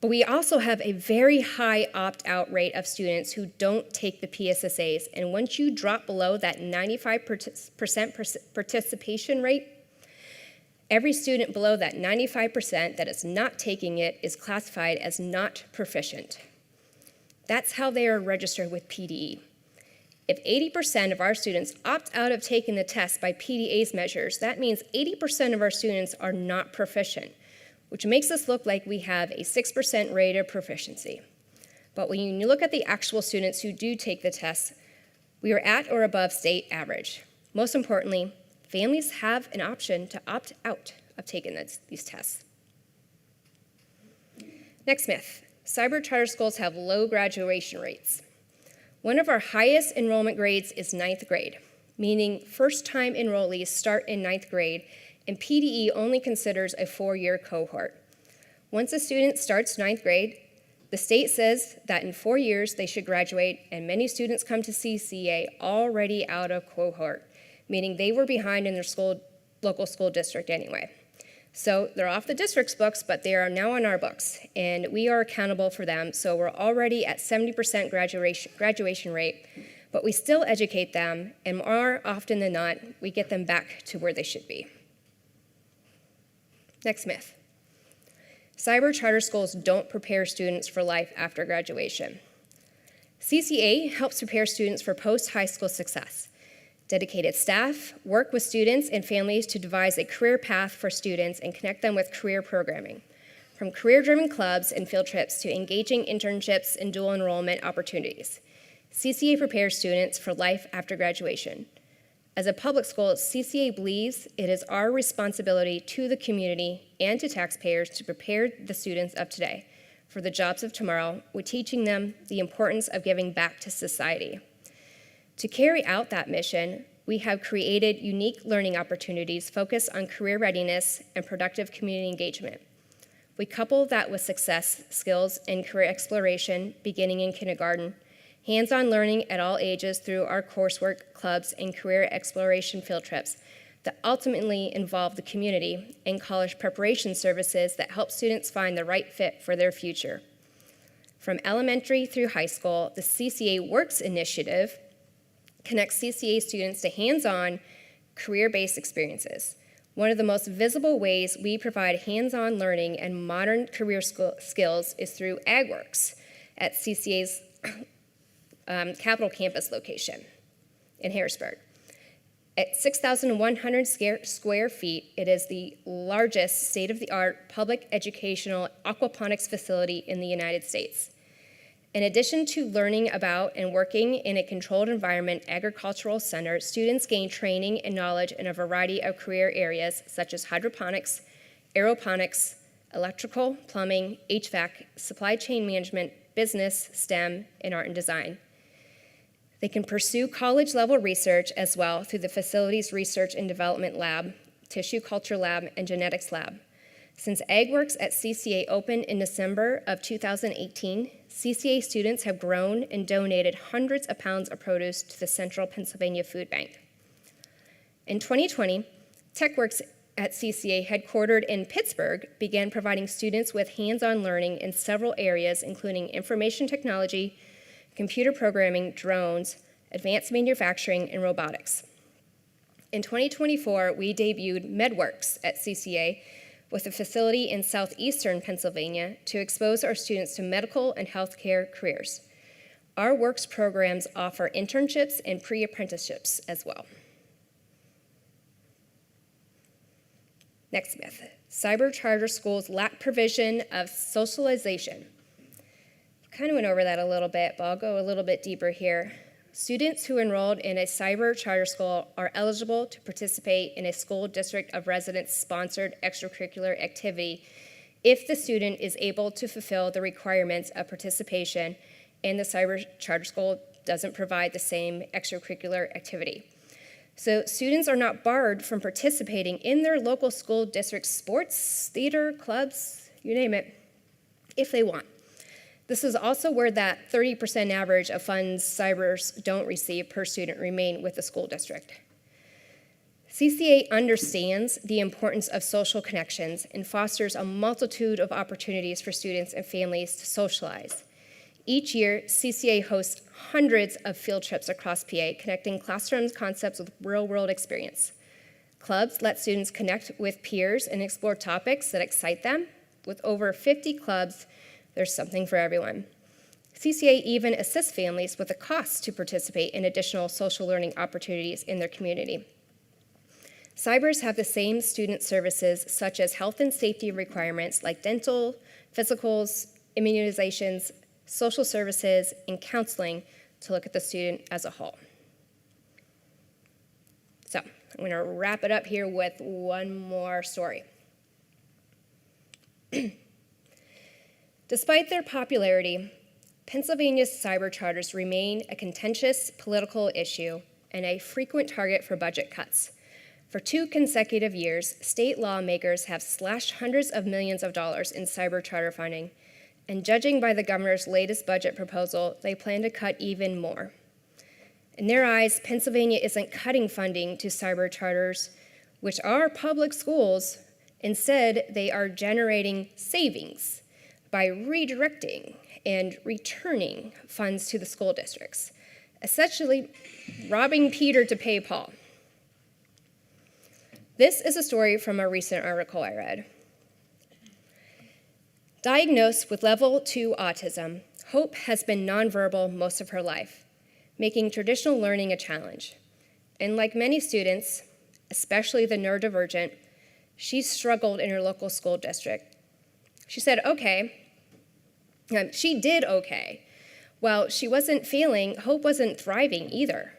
But we also have a very high opt-out rate of students who don't take the PSSAs. And once you drop below that 95% participation rate, every student below that 95% that is not taking it is classified as not proficient. That's how they are registered with PDE. If 80% of our students opt out of taking the test by PDA's measures, that means 80% of our students are not proficient, which makes us look like we have a 6% rate of proficiency. But when you look at the actual students who do take the tests, we are at or above state average. Most importantly, families have an option to opt out of taking these tests. Next myth, cyber charter schools have low graduation rates. One of our highest enrollment grades is 9th grade, meaning first-time enrollees start in 9th grade, and PDE only considers a 4-year cohort. Once a student starts 9th grade, the state says that in 4 years they should graduate, and many students come to CCA already out of cohort, meaning they were behind in their local school district anyway. So they're off the district's books, but they are now on our books, and we are accountable for them. So we're already at 70% graduation rate, but we still educate them, and more often than not, we get them back to where they should be. Next myth. Cyber charter schools don't prepare students for life after graduation. CCA helps prepare students for post-high school success. Dedicated staff work with students and families to devise a career path for students and connect them with career programming, from career-driven clubs and field trips to engaging internships and dual enrollment opportunities. CCA prepares students for life after graduation. As a public school, CCA believes it is our responsibility to the community and to taxpayers to prepare the students of today for the jobs of tomorrow, with teaching them the importance of giving back to society. To carry out that mission, we have created unique learning opportunities focused on career readiness and productive community engagement. We couple that with success skills and career exploration beginning in kindergarten, hands-on learning at all ages through our coursework, clubs, and career exploration field trips that ultimately involve the community, and college preparation services that help students find the right fit for their future. From elementary through high school, the CCA Works initiative connects CCA students to hands-on, career-based experiences. One of the most visible ways we provide hands-on learning and modern career skills is through AgWorks at CCA's Capital Campus location in Harrisburg. At 6,100 square feet, it is the largest state-of-the-art public educational aquaponics facility in the United States. In addition to learning about and working in a controlled environment agricultural center, students gain training and knowledge in a variety of career areas such as hydroponics, aeroponics, electrical, plumbing, HVAC, supply chain management, business, STEM, and art and design. They can pursue college-level research as well through the facility's Research and Development Lab, Tissue Culture Lab, and Genetics Lab. Since AgWorks at CCA opened in December of 2018, CCA students have grown and donated hundreds of pounds of produce to the Central Pennsylvania Food Bank. In 2020, TechWorks at CCA, headquartered in Pittsburgh, began providing students with hands-on learning in several areas, including information technology, computer programming, drones, advanced manufacturing, and robotics. In 2024, we debuted MedWorks at CCA with a facility in southeastern Pennsylvania to expose our students to medical and healthcare careers. Our Works programs offer internships and pre-apprenticeships as well. Next myth, cyber charter schools lack provision of socialization. Kind of went over that a little bit, but I'll go a little bit deeper here. Students who enrolled in a cyber charter school are eligible to participate in a school district of residence sponsored extracurricular activity if the student is able to fulfill the requirements of participation and the cyber charter school doesn't provide the same extracurricular activity. So students are not barred from participating in their local school district sports, theater, clubs, you name it, if they want. This is also where that 30% average of funds cybers don't receive per student remain with the school district. CCA understands the importance of social connections and fosters a multitude of opportunities for students and families to socialize. Each year, CCA hosts hundreds of field trips across PA, connecting classroom concepts with real-world experience. Clubs let students connect with peers and explore topics that excite them. With over 50 clubs, there's something for everyone. CCA even assists families with the cost to participate in additional social learning opportunities in their community. Cybers have the same student services such as health and safety requirements like dental, physicals, immunizations, social services, and counseling to look at the student as a whole. So I'm going to wrap it up here with one more story. Despite their popularity, Pennsylvania's cyber charters remain a contentious political issue and a frequent target for budget cuts. For 2 consecutive years, state lawmakers have slashed hundreds of millions of dollars in cyber charter funding, and judging by the governor's latest budget proposal, they plan to cut even more. In their eyes, Pennsylvania isn't cutting funding to cyber charters, which are public schools. Instead, they are generating savings by redirecting and returning funds to the school districts, essentially robbing Peter to pay Paul. This is a story from a recent article I read. Diagnosed with level 2 autism, Hope has been nonverbal most of her life, making traditional learning a challenge. And like many students, especially the neurodivergent, she struggled in her local school district. She said, she did okay. While she wasn't failing, Hope wasn't thriving either.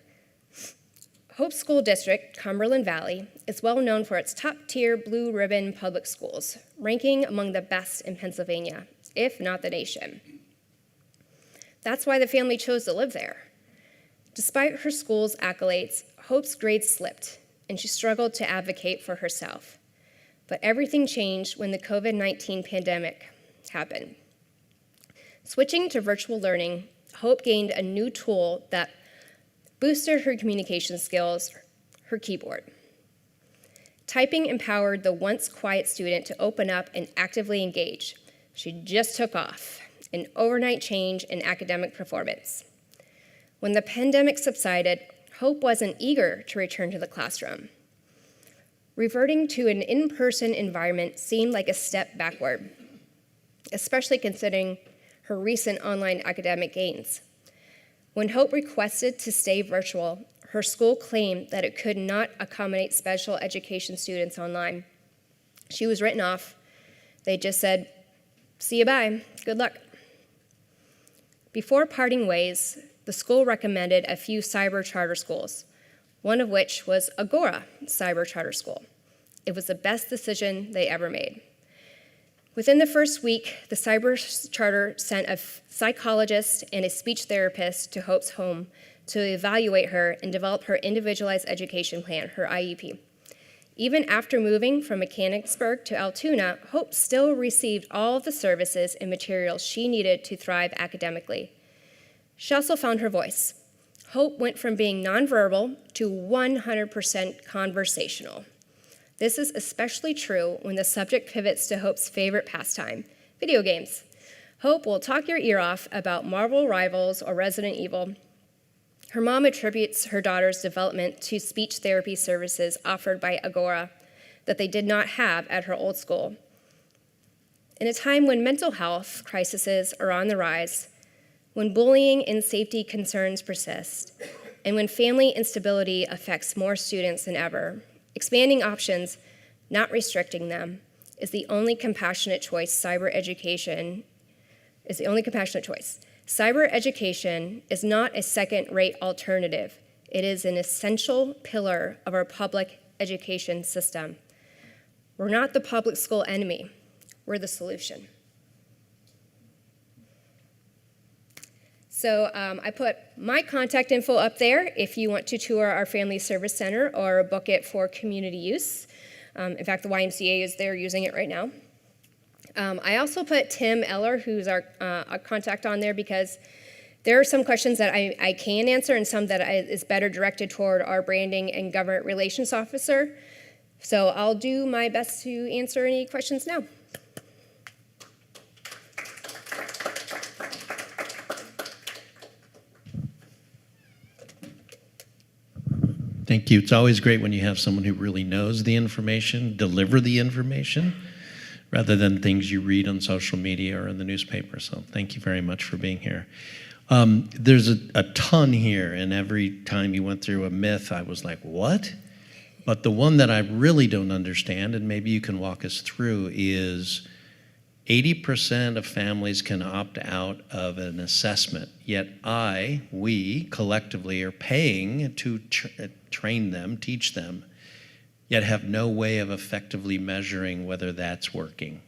Hope's school district, Cumberland Valley, is well known for its top-tier blue ribbon public schools, ranking among the best in Pennsylvania, if not the nation. That's why the family chose to live there. Despite her school's accolades, Hope's grades slipped, and she struggled to advocate for herself. But everything changed when the COVID-19 pandemic happened. Switching to virtual learning, Hope gained a new tool that boosted her communication skills, her keyboard. Typing empowered the once quiet student to open up and actively engage. She just took off, an overnight change in academic performance. When the pandemic subsided, Hope wasn't eager to return to the classroom. Reverting to an in-person environment seemed like a step backward, especially considering her recent online academic gains. When Hope requested to stay virtual, her school claimed that it could not accommodate special education students online. She was written off. They just said, "See you, bye, good luck." Before parting ways, the school recommended a few cyber charter schools, one of which was Agora Cyber Charter School. It was the best decision they ever made. Within the first week, the cyber charter sent a psychologist and a speech therapist to Hope's home to evaluate her and develop her individualized education plan, her IEP. Even after moving from Mechanicsburg to Altoona, Hope still received all of the services and materials she needed to thrive academically. She also found her voice. Hope went from being nonverbal to 100% conversational. This is especially true when the subject pivots to Hope's favorite pastime, video games. Hope will talk your ear off about Marvel Rivals or Resident Evil. Her mom attributes her daughter's development to speech therapy services offered by Agora that they did not have at her old school. In a time when mental health crises are on the rise, when bullying and safety concerns persist, and when family instability affects more students than ever, expanding options, not restricting them, is the only compassionate choice. Cyber education is the only compassionate choice. Cyber education is not a second-rate alternative. It is an essential pillar of our public education system. We're not the public school enemy. We're the solution. So I put my contact info up there if you want to tour our Family Service Center or book it for community use. In fact, the YMCA is there using it right now. I also put Tim Eller, who's our contact, on there because there are some questions that I can answer and some that is better directed toward our branding and government relations officer. So I'll do my best to answer any questions now. Thank you. It's always great when you have someone who really knows the information, deliver the information, rather than things you read on social media or in the newspaper. So thank you very much for being here. There's a ton here, and every time you went through a myth, I was like, what? But the one that I really don't understand, and maybe you can walk us through, is 80% of families can opt out of an assessment, yet we collectively are paying to train them, teach them, yet have no way of effectively measuring whether that's working.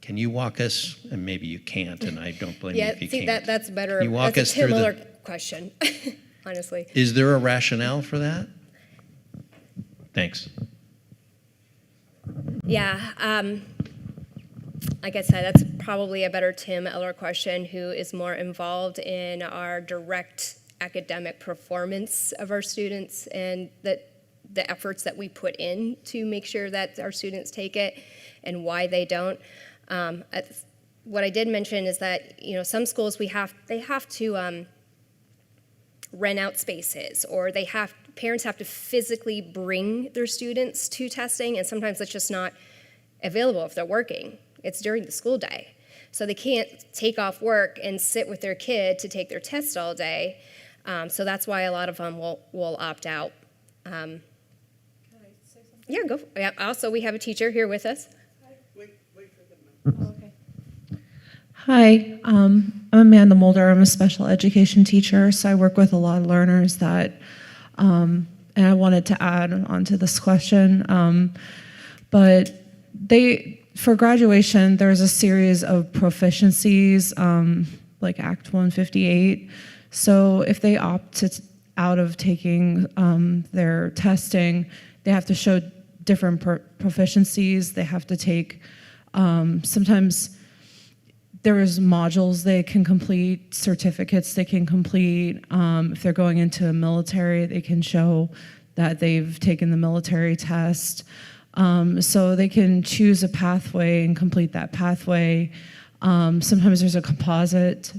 Can you walk us, and maybe you can't, and I don't blame you if you can't. That's better. Can you walk that's us a Tim through Miller question, honestly. Is there a rationale for that? Thanks. Yeah, like I said, that's probably a better Tim Eller question, who is more involved in our direct academic performance of our students and the efforts that we put in to make sure that our students take it and why they don't. What I did mention is that, you know, some schools they have to rent out spaces, or parents have to physically bring their students to testing, and sometimes it's just not available if they're working. It's during the school day. So they can't take off work and sit with their kid to take their test all day. So that's why a lot of them will opt out. Can I say something? Yeah, go. Yeah. Also, we have a teacher here with us. Wait for them. Oh, okay. Hi, I'm Amanda Mulder. I'm a special education teacher, so I work with a lot of learners that, and I wanted to add on to this question, but for graduation, there's a series of proficiencies, like Act 158. So if they opt out of taking their testing, they have to show different proficiencies. They have to take, sometimes there's modules they can complete, certificates they can complete. If they're going into a military, they can show that they've taken the military test. So they can choose a pathway and complete that pathway. Sometimes there's a composite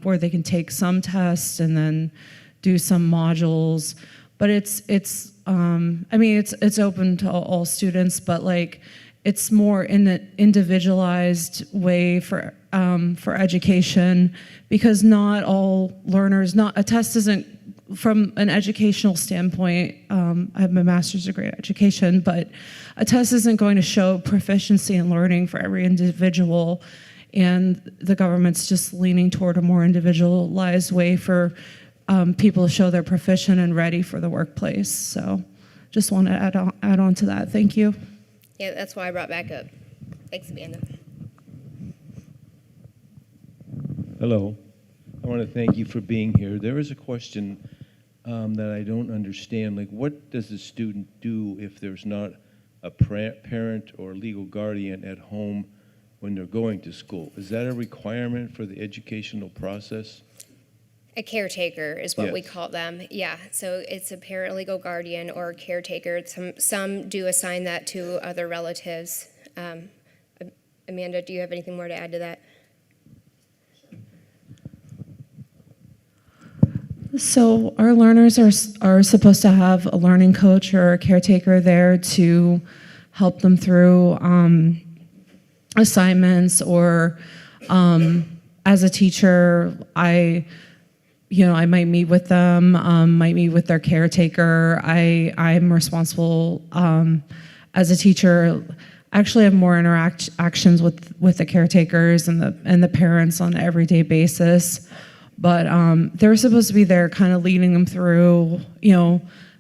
where they can take some tests and then do some modules. But it's open to all students, but like it's more in an individualized way for education, because not all learners, a test isn't, from an educational standpoint, I have my master's degree in education, but a test isn't going to show proficiency in learning for every individual, and the government's just leaning toward a more individualized way for people to show they're proficient and ready for the workplace. So just want to add on to that. Thank you. Yeah, that's why I brought back up. Thanks, Amanda. Hello. I want to thank you for being here. There is a question that I don't understand. Like, what does a student do if there's not a parent or legal guardian at home when they're going to school? Is that a requirement for the educational process? A caretaker is what we Yes. call them. Yeah, so it's a parent, legal guardian, or a caretaker. Some do assign that to other relatives. Amanda, do you have anything more to add to that? So our learners are supposed to have a learning coach or a caretaker there to help them through assignments, or as a teacher, I might meet with them, might meet with their caretaker. I'm responsible as a teacher. Actually, I have more interactions with the caretakers and the parents on an everyday basis. But they're supposed to be there, kind of leading them through,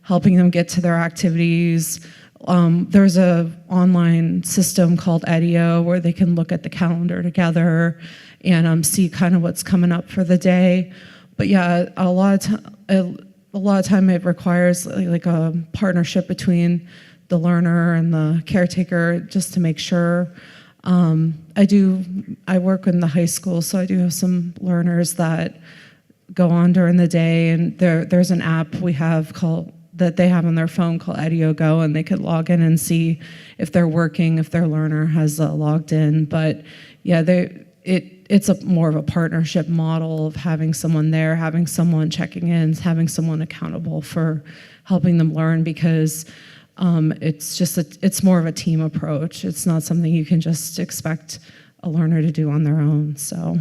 helping them get to their activities. There's a online system called EDIO where they can look at the calendar together and see kind of what's coming up for the day. But yeah, a lot of time it requires like a partnership between the learner and the caretaker just to make sure. I work in the high school, so I do have some learners that go on during the day, and there's an app we have that they have on their phone called EdioGo, and they could log in and see if they're working, if their learner has logged in. But yeah, it's more of a partnership model of having someone there, having someone checking in, having someone accountable for helping them learn, because it's more of a team approach. It's not something you can just expect a learner to do on their own. So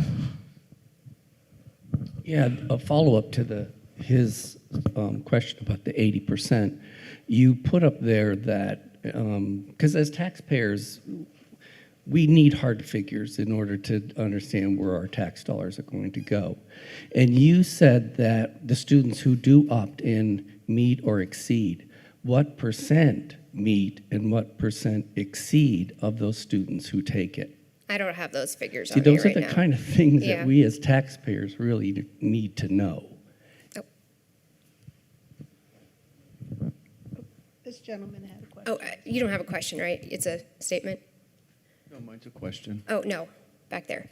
yeah, a follow-up to his question about the 80%. You put up there that, because as taxpayers, we need hard figures in order to understand where our tax dollars are going to go. And you said that the students who do opt in meet or exceed. What percent meet and what percent exceed of those students who take it? I don't have those figures See, on me those are right the now. kind of things Yeah. that we as taxpayers really need to know. This gentleman had a question. Oh, you don't have a question, right? It's a statement? No, mine's a question. Oh, no, back there.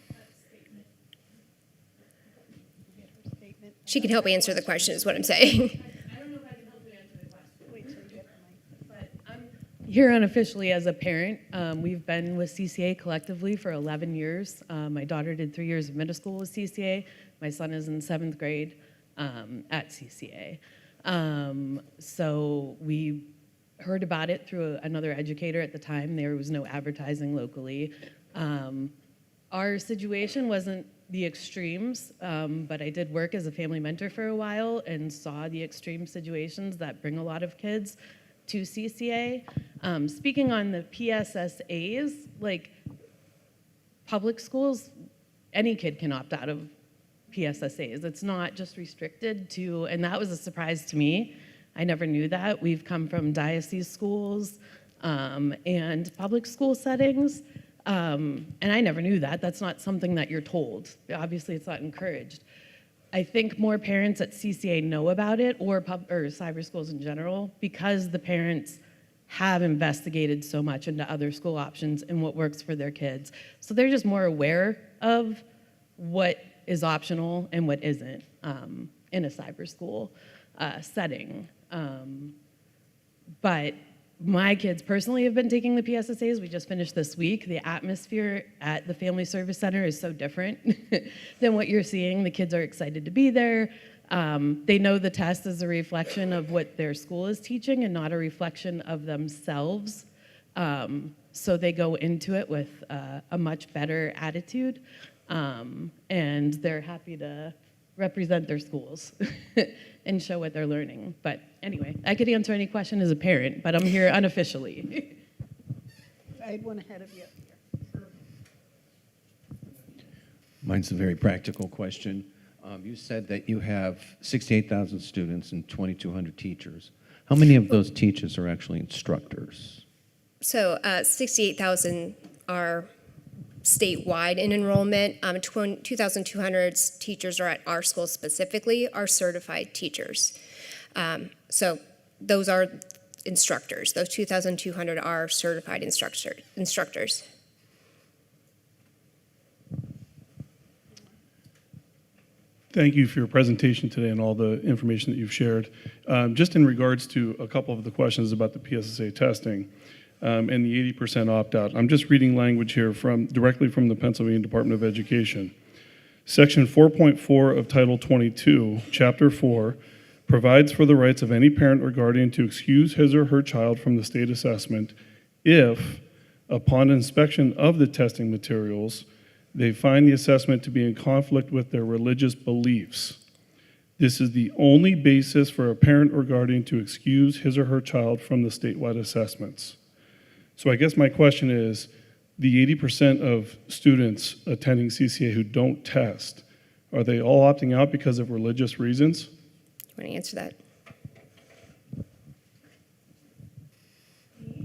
Statement. She can help answer the question, is what I'm saying. I don't know if I can help you answer the question, Wait till you get the mic. but I'm here unofficially as a parent. We've been with CCA collectively for 11 years. My daughter did 3 years of middle school with CCA. My son is in 7th grade at CCA. So we heard about it through another educator at the time. There was no advertising locally. Our situation wasn't the extremes, but I did work as a family mentor for a while and saw the extreme situations that bring a lot of kids to CCA. Speaking on the PSSAs, like public schools, any kid can opt out of PSSAs. It's not just restricted to, and that was a surprise to me. I never knew that. We've come from diocese schools and public school settings, and I never knew that. That's not something that you're told. Obviously, it's not encouraged. I think more parents at CCA know about it, or cyber schools in general, because the parents have investigated so much into other school options and what works for their kids. So they're just more aware of what is optional and what isn't in a cyber school setting. But my kids personally have been taking the PSSAs. We just finished this week. The atmosphere at the Family Service Center is so different than what you're seeing. The kids are excited to be there. They know the test is a reflection of what their school is teaching and not a reflection of themselves. So they go into it with a much better attitude, and they're happy to represent their schools and show what they're learning. But anyway, I could answer any question as a parent, but I'm here unofficially. I had one ahead of you. Mine's a very practical question. You said that you have 68,000 students and 2,200 teachers. How many of those teachers are actually instructors? So 68,000 are statewide in enrollment. 2,200 teachers are at our school specifically, are certified teachers. So those are instructors. Those 2,200 are certified instructors. Thank you for your presentation today and all the information that you've shared. Just in regards to a couple of the questions about the PSSA testing and the 80% opt-out, I'm just reading language here directly from the Pennsylvania Department of Education. Section 4.4 of Title 22, Chapter 4, provides for the rights of any parent or guardian to excuse his or her child from the state assessment if, upon inspection of the testing materials, they find the assessment to be in conflict with their religious beliefs. This is the only basis for a parent or guardian to excuse his or her child from the statewide assessments. So I guess my question is, the 80% of students attending CCA who don't test, are they all opting out because of religious reasons? Want to answer that?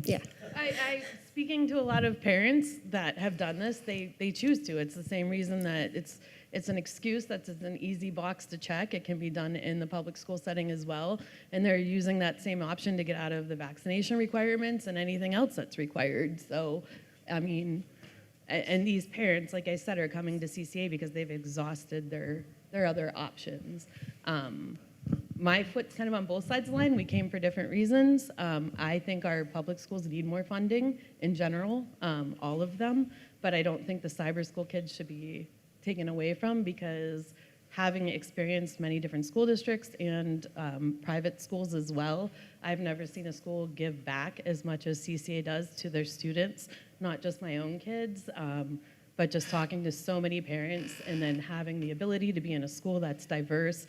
Yeah. I speaking to a lot of parents that have done this, they choose to. It's the same reason that it's an excuse, that's an easy box to check. It can be done in the public school setting as well. And they're using that same option to get out of the vaccination requirements and anything else that's required. So, I mean, and these parents, like I said, are coming to CCA because they've exhausted their other options. My foot's kind of on both sides of the line. We came for different reasons. I think our public schools need more funding in general, all of them, but I don't think the cyber school kids should be taken away from, because having experienced many different school districts and private schools as well, I've never seen a school give back as much as CCA does to their students, not just my own kids, but just talking to so many parents and then having the ability to be in a school that's diverse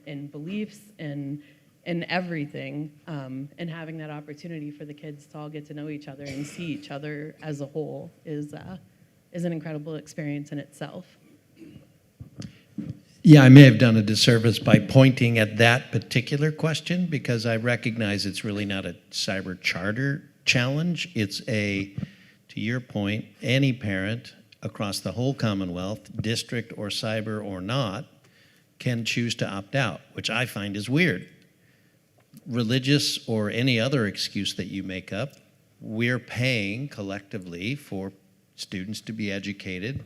in beliefs and everything, and having that opportunity for the kids to all get to know each other and see each other as a whole is an incredible experience in itself. Yeah, I may have done a disservice by pointing at that particular question, because I recognize it's really not a cyber charter challenge. It's to your point, any parent across the whole Commonwealth, district or cyber or not, can choose to opt out, which I find is weird. Religious or any other excuse that you make up, we're paying collectively for students to be educated.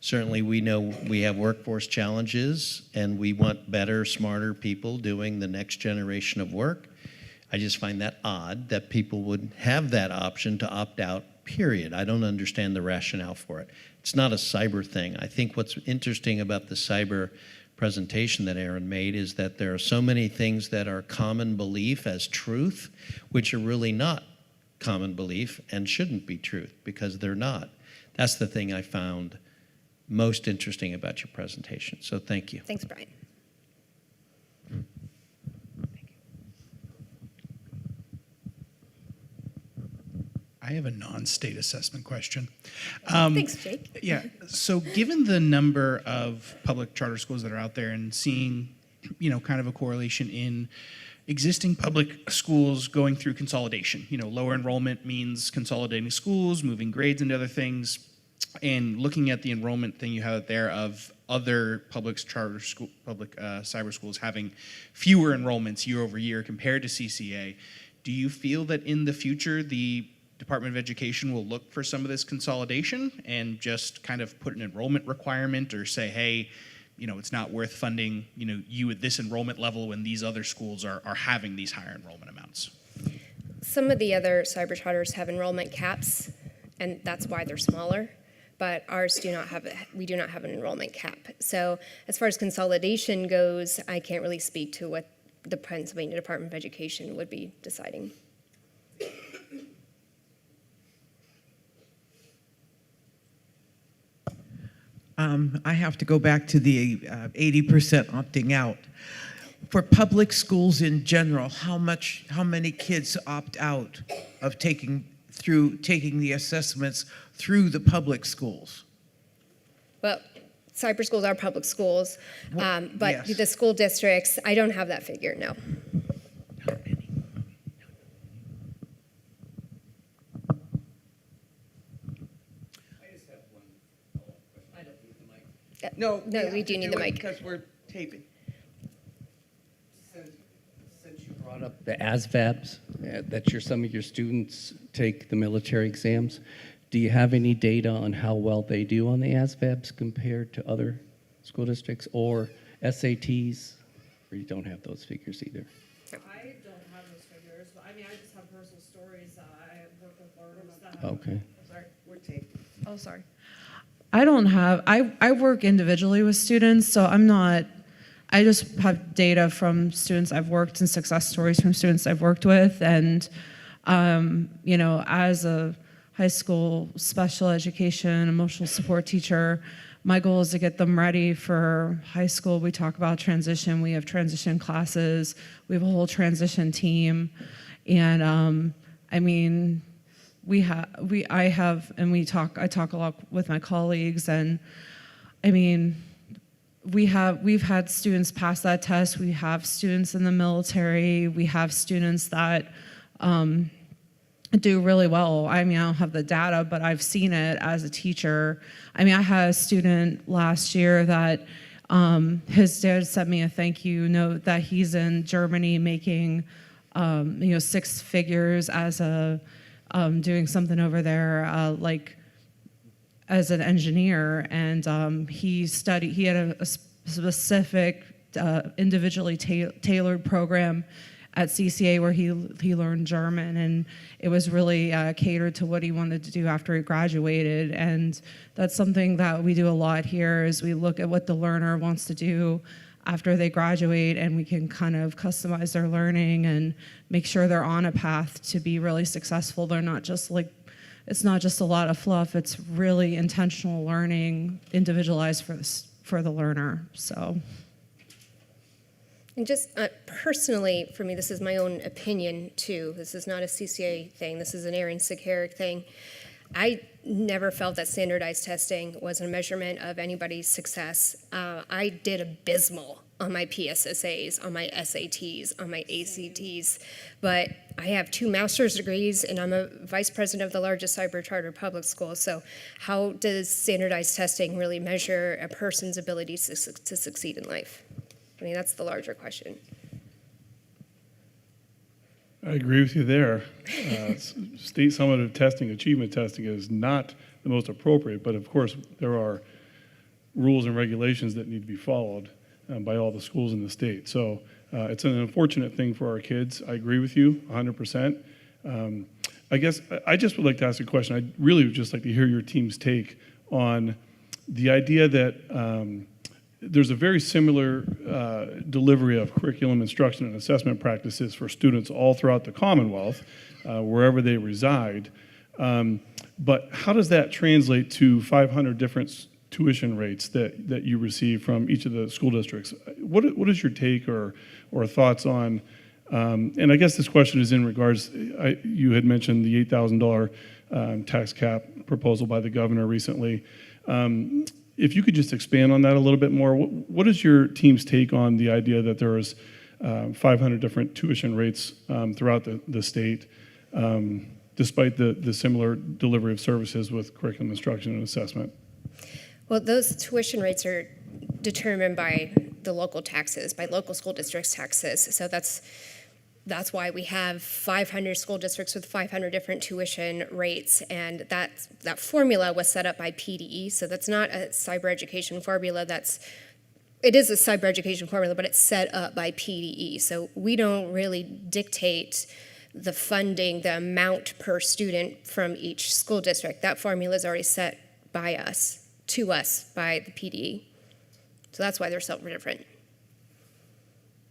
Certainly we know we have workforce challenges and we want better, smarter people doing the next generation of work. I just find that odd that people would have that option to opt out, period. I don't understand the rationale for it. It's not a cyber thing. I think what's interesting about the cyber presentation that Erin made is that there are so many things that are common belief as truth, which are really not common belief and shouldn't be truth, because they're not. That's the thing I found most interesting about your presentation. So thank you. Thanks, Brian. I have a non-state assessment question. Thanks, Jake. Yeah, so given the number of public charter schools that are out there and seeing, kind of a correlation in existing public schools going through consolidation, lower enrollment means consolidating schools, moving grades into other things, and looking at the enrollment thing you have there of other public cyber schools having fewer enrollments year over year compared to CCA, do you feel that in the future the Department of Education will look for some of this consolidation and just kind of put an enrollment requirement, or say, hey, it's not worth funding, you at this enrollment level when these other schools are having these higher enrollment amounts? Some of the other cyber charters have enrollment caps, and that's why they're smaller. But ours we do not have an enrollment cap. So as far as consolidation goes, I can't really speak to what the Pennsylvania Department of Education would be deciding. I have to go back to the 80% opting out. For public schools in general, how many kids opt out of taking the assessments through the public schools? Well, cyber schools are public schools, but yes. the school districts, I don't have that figure, no. No, we do need the mic. because we're taping. Since you brought up the ASVABs, that some of your students take the military exams, do you have any data on how well they do on the ASVABs compared to other school districts, or SATs, or you don't have those figures either? I don't have those figures, but I just have personal stories. I work with learners that have. Okay. Sorry, we're taping. Oh, sorry. I work individually with students, so I just have data from students I've worked and success stories from students I've worked with. And, as a high school special education, emotional support teacher, my goal is to get them ready for high school. We talk about transition. We have transition classes. We have a whole transition team. And, I talk a lot with my colleagues, and we've had students pass that test. We have students in the military. We have students that do really well. I mean, I don't have the data, but I've seen it as a teacher. I mean, I had a student last year that his dad sent me a thank you note that he's in Germany making, 6 figures as a doing something over there, like as an engineer, and he had a specific individually tailored program at CCA where he learned German, and it was really catered to what he wanted to do after he graduated. And that's something that we do a lot here is we look at what the learner wants to do after they graduate, and we can kind of customize their learning and make sure they're on a path to be really successful. They're not just like, it's not just a lot of fluff, it's really intentional learning, individualized for the learner. So. And just personally, for me, this is my own opinion too. This is not a CCA thing. This is an Erin Sekerak thing. I never felt that standardized testing was a measurement of anybody's success. I did abysmal on my PSSAs, on my SATs, on my ACTs, but I have 2 master's degrees and I'm a vice president of the largest cyber charter public school. So how does standardized testing really measure a person's ability to succeed in life? I mean, that's the larger question. I agree with you there. State summative testing, achievement testing is not the most appropriate, but of course there are rules and regulations that need to be followed by all the schools in the state. So it's an unfortunate thing for our kids. I agree with you 100%. I guess I just would like to ask a question. I'd really would just like to hear your team's take on the idea that there's a very similar delivery of curriculum, instruction, and assessment practices for students all throughout the Commonwealth, wherever they reside. But how does that translate to 500 different tuition rates that you receive from each of the school districts? What is your take or thoughts on, and I guess this question is in regards, you had mentioned the $8,000 tax cap proposal by the governor recently. If you could just expand on that a little bit more, what is your team's take on the idea that there is 500 different tuition rates throughout the state, despite the similar delivery of services with curriculum instruction and assessment? Well, those tuition rates are determined by the local taxes, by local school districts' taxes. So that's why we have 500 school districts with 500 different tuition rates, and that formula was set up by PDE, so that's not a cyber education formula. It is a cyber education formula, but it's set up by PDE, so we don't really dictate the funding, the amount per student from each school district. That formula is already set by us, to us, by the PDE. So that's why they're so different.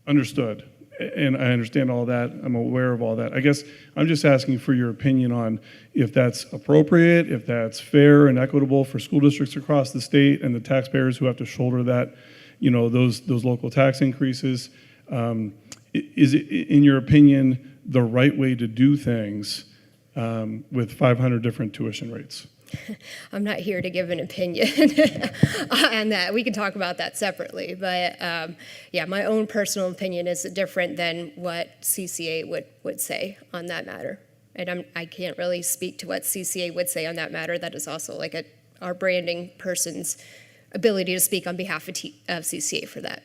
Understood. And I understand all that. I'm aware of all that. I guess I'm just asking for your opinion on if that's appropriate, if that's fair and equitable for school districts across the state and the taxpayers who have to shoulder that, those local tax increases. Is it, in your opinion, the right way to do things with 500 different tuition rates? I'm not here to give an opinion on that. We can talk about that separately. But yeah, my own personal opinion is different than what CCA would say on that matter. And I can't really speak to what CCA would say on that matter. That is also like our branding person's ability to speak on behalf of CCA for that.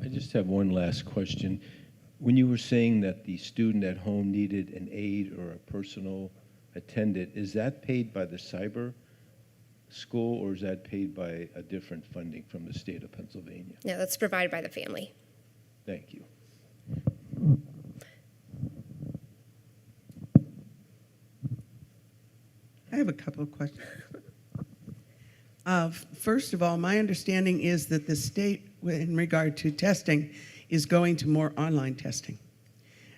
I just have one last question. When you were saying that the student at home needed an aide or a personal attendant, is that paid by the cyber school or is that paid by a different funding from the state of Pennsylvania? No, that's provided by the family. Thank you. I have a couple of questions. First of all, my understanding is that the state, in regard to testing, is going to more online testing.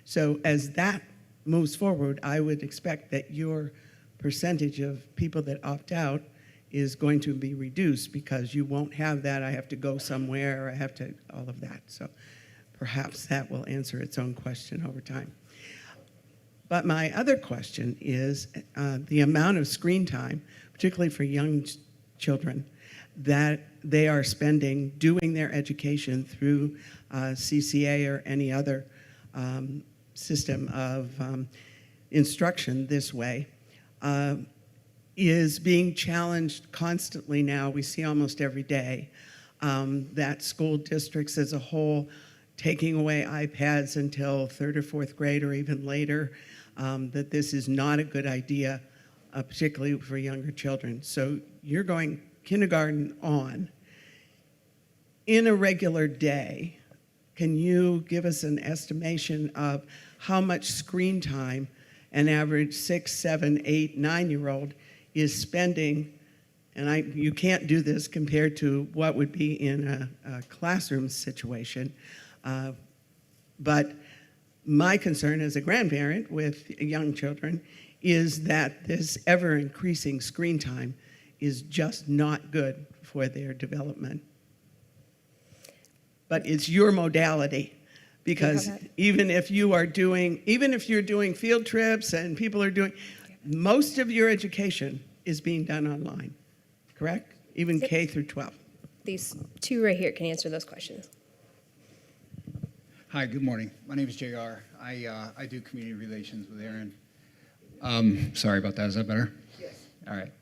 So as that moves forward, I would expect that your percentage of people that opt out is going to be reduced because you won't have that, I have to go somewhere, I have to, all of that. So perhaps that will answer its own question over time. But my other question is the amount of screen time, particularly for young children, that they are spending doing their education through CCA or any other system of instruction this way is being challenged constantly now. We see almost every day that school districts as a whole taking away iPads until 3rd or 4th grade or even later, that this is not a good idea, particularly for younger children. So you're going kindergarten on. In a regular day, can you give us an estimation of how much screen time an average 6, 7, 8, 9-year-old is spending? And you can't do this compared to what would be in a classroom situation. But my concern as a grandparent with young children is that this ever-increasing screen time is just not good for their development. But it's your modality, because even if you're doing field trips and people are doing, most of your education is being done online, correct? Even K through 12. These two right here can answer those questions. Hi, good morning. My name is JR. I do community relations with Erin. Sorry about that. Is that better? Yes. All right.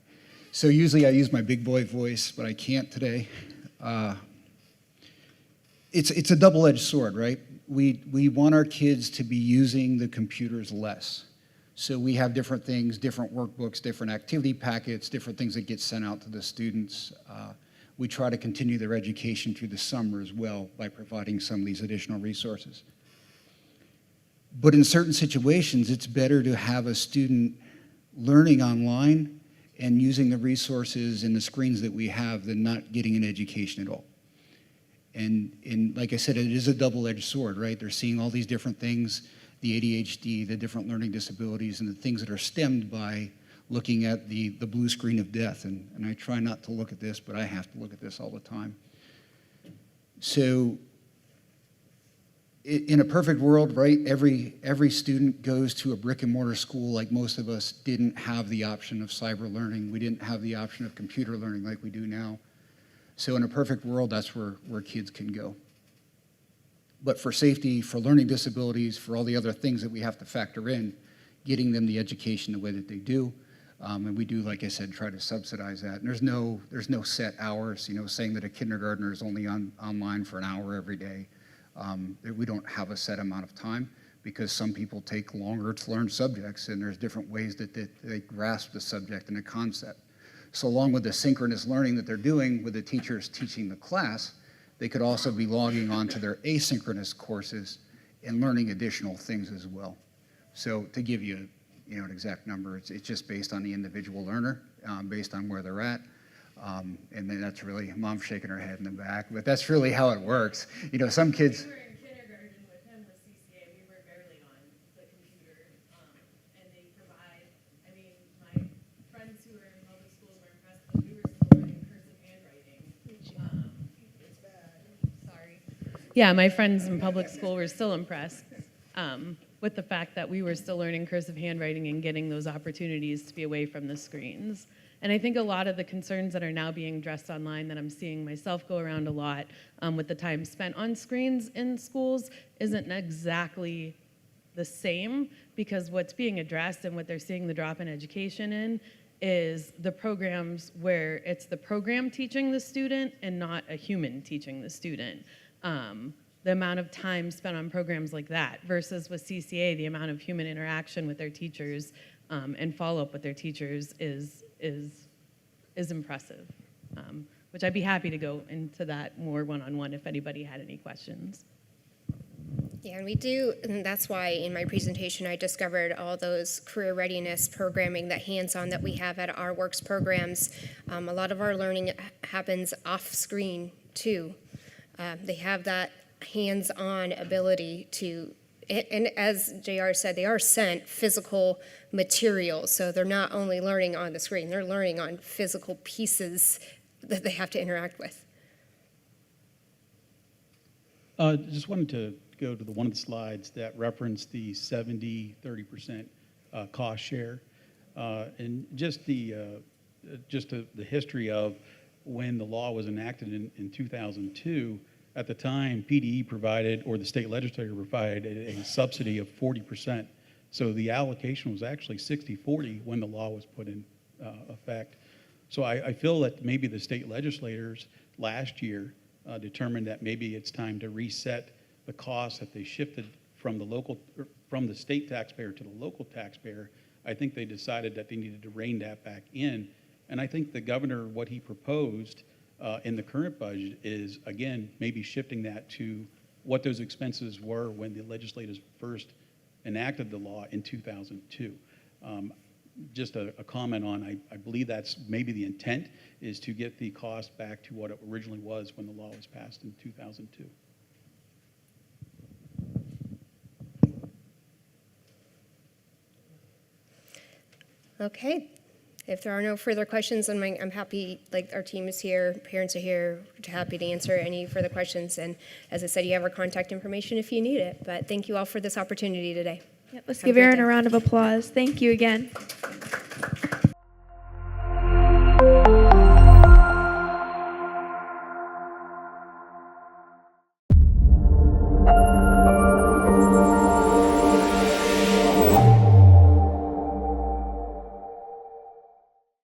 So usually I use my big boy voice, but I can't today. It's a double-edged sword, right? We want our kids to be using the computers less. So we have different things, different workbooks, different activity packets, different things that get sent out to the students. We try to continue their education through the summer as well by providing some of these additional resources. But in certain situations, it's better to have a student learning online and using the resources and the screens that we have than not getting an education at all. And like I said, it is a double-edged sword, right? They're seeing all these different things, the ADHD, the different learning disabilities, and the things that are stemmed by looking at the blue screen of death. And I try not to look at this, but I have to look at this all the time. So in a perfect world, right, every student goes to a brick and mortar school. Like most of us didn't have the option of cyber learning. We didn't have the option of computer learning like we do now. So in a perfect world, that's where kids can go. But for safety, for learning disabilities, for all the other things that we have to factor in, getting them the education the way that they do. And we do, like I said, try to subsidize that. And there's no set hours, saying that a kindergartner is only online for an hour every day. We don't have a set amount of time because some people take longer to learn subjects, and there's different ways that they grasp the subject and the concept. So along with the synchronous learning that they're doing with the teachers teaching the class, they could also be logging on to their asynchronous courses and learning additional things as well. So to give you an exact number, it's just based on the individual learner, based on where they're at. And then that's really, Mom's shaking her head in the back, but that's really how it works. Some kids... We were in kindergarten with him with CCA. We were barely on the computer, and they provide, my friends who were in public schools were impressed because we were still learning cursive handwriting. It's bad. Sorry. Yeah, my friends in public school were still impressed with the fact that we were still learning cursive handwriting and getting those opportunities to be away from the screens. And I think a lot of the concerns that are now being addressed online that I'm seeing myself go around a lot with the time spent on screens in schools isn't exactly the same, because what's being addressed and what they're seeing the drop in education in is the programs where it's the program teaching the student and not a human teaching the student. The amount of time spent on programs like that versus with CCA, the amount of human interaction with their teachers and follow-up with their teachers is impressive, which I'd be happy to go into that more one-on-one if anybody had any questions. Yeah, and we do, and that's why in my presentation I discovered all those career readiness programming, that hands-on that we have at our works programs. A lot of our learning happens off-screen too. They have that hands-on ability to, and as JR said, they are sent physical materials, so they're not only learning on the screen, they're learning on physical pieces that they have to interact with. Just wanted to go to one of the slides that referenced the 70-30% cost share, and just the history of when the law was enacted in 2002, at the time, PDE provided, or the state legislature provided, a subsidy of 40%. So the allocation was actually 60-40 when the law was put in effect. So I feel that maybe the state legislators last year determined that maybe it's time to reset the costs that they shifted from the state taxpayer to the local taxpayer. I think they decided that they needed to rein that back in. And I think the governor, what he proposed in the current budget is, again, maybe shifting that to what those expenses were when the legislators first enacted the law in 2002. Just a comment on, I believe that's maybe the intent, is to get the cost back to what it originally was when the law was passed in 2002. Okay. If there are no further questions, I'm happy, like our team is here, parents are here, happy to answer any further questions. And as I said, you have our contact information if you need it. But thank you all for this opportunity today. Yeah, let's Have a give great Erin day. a round of applause. Thank you again.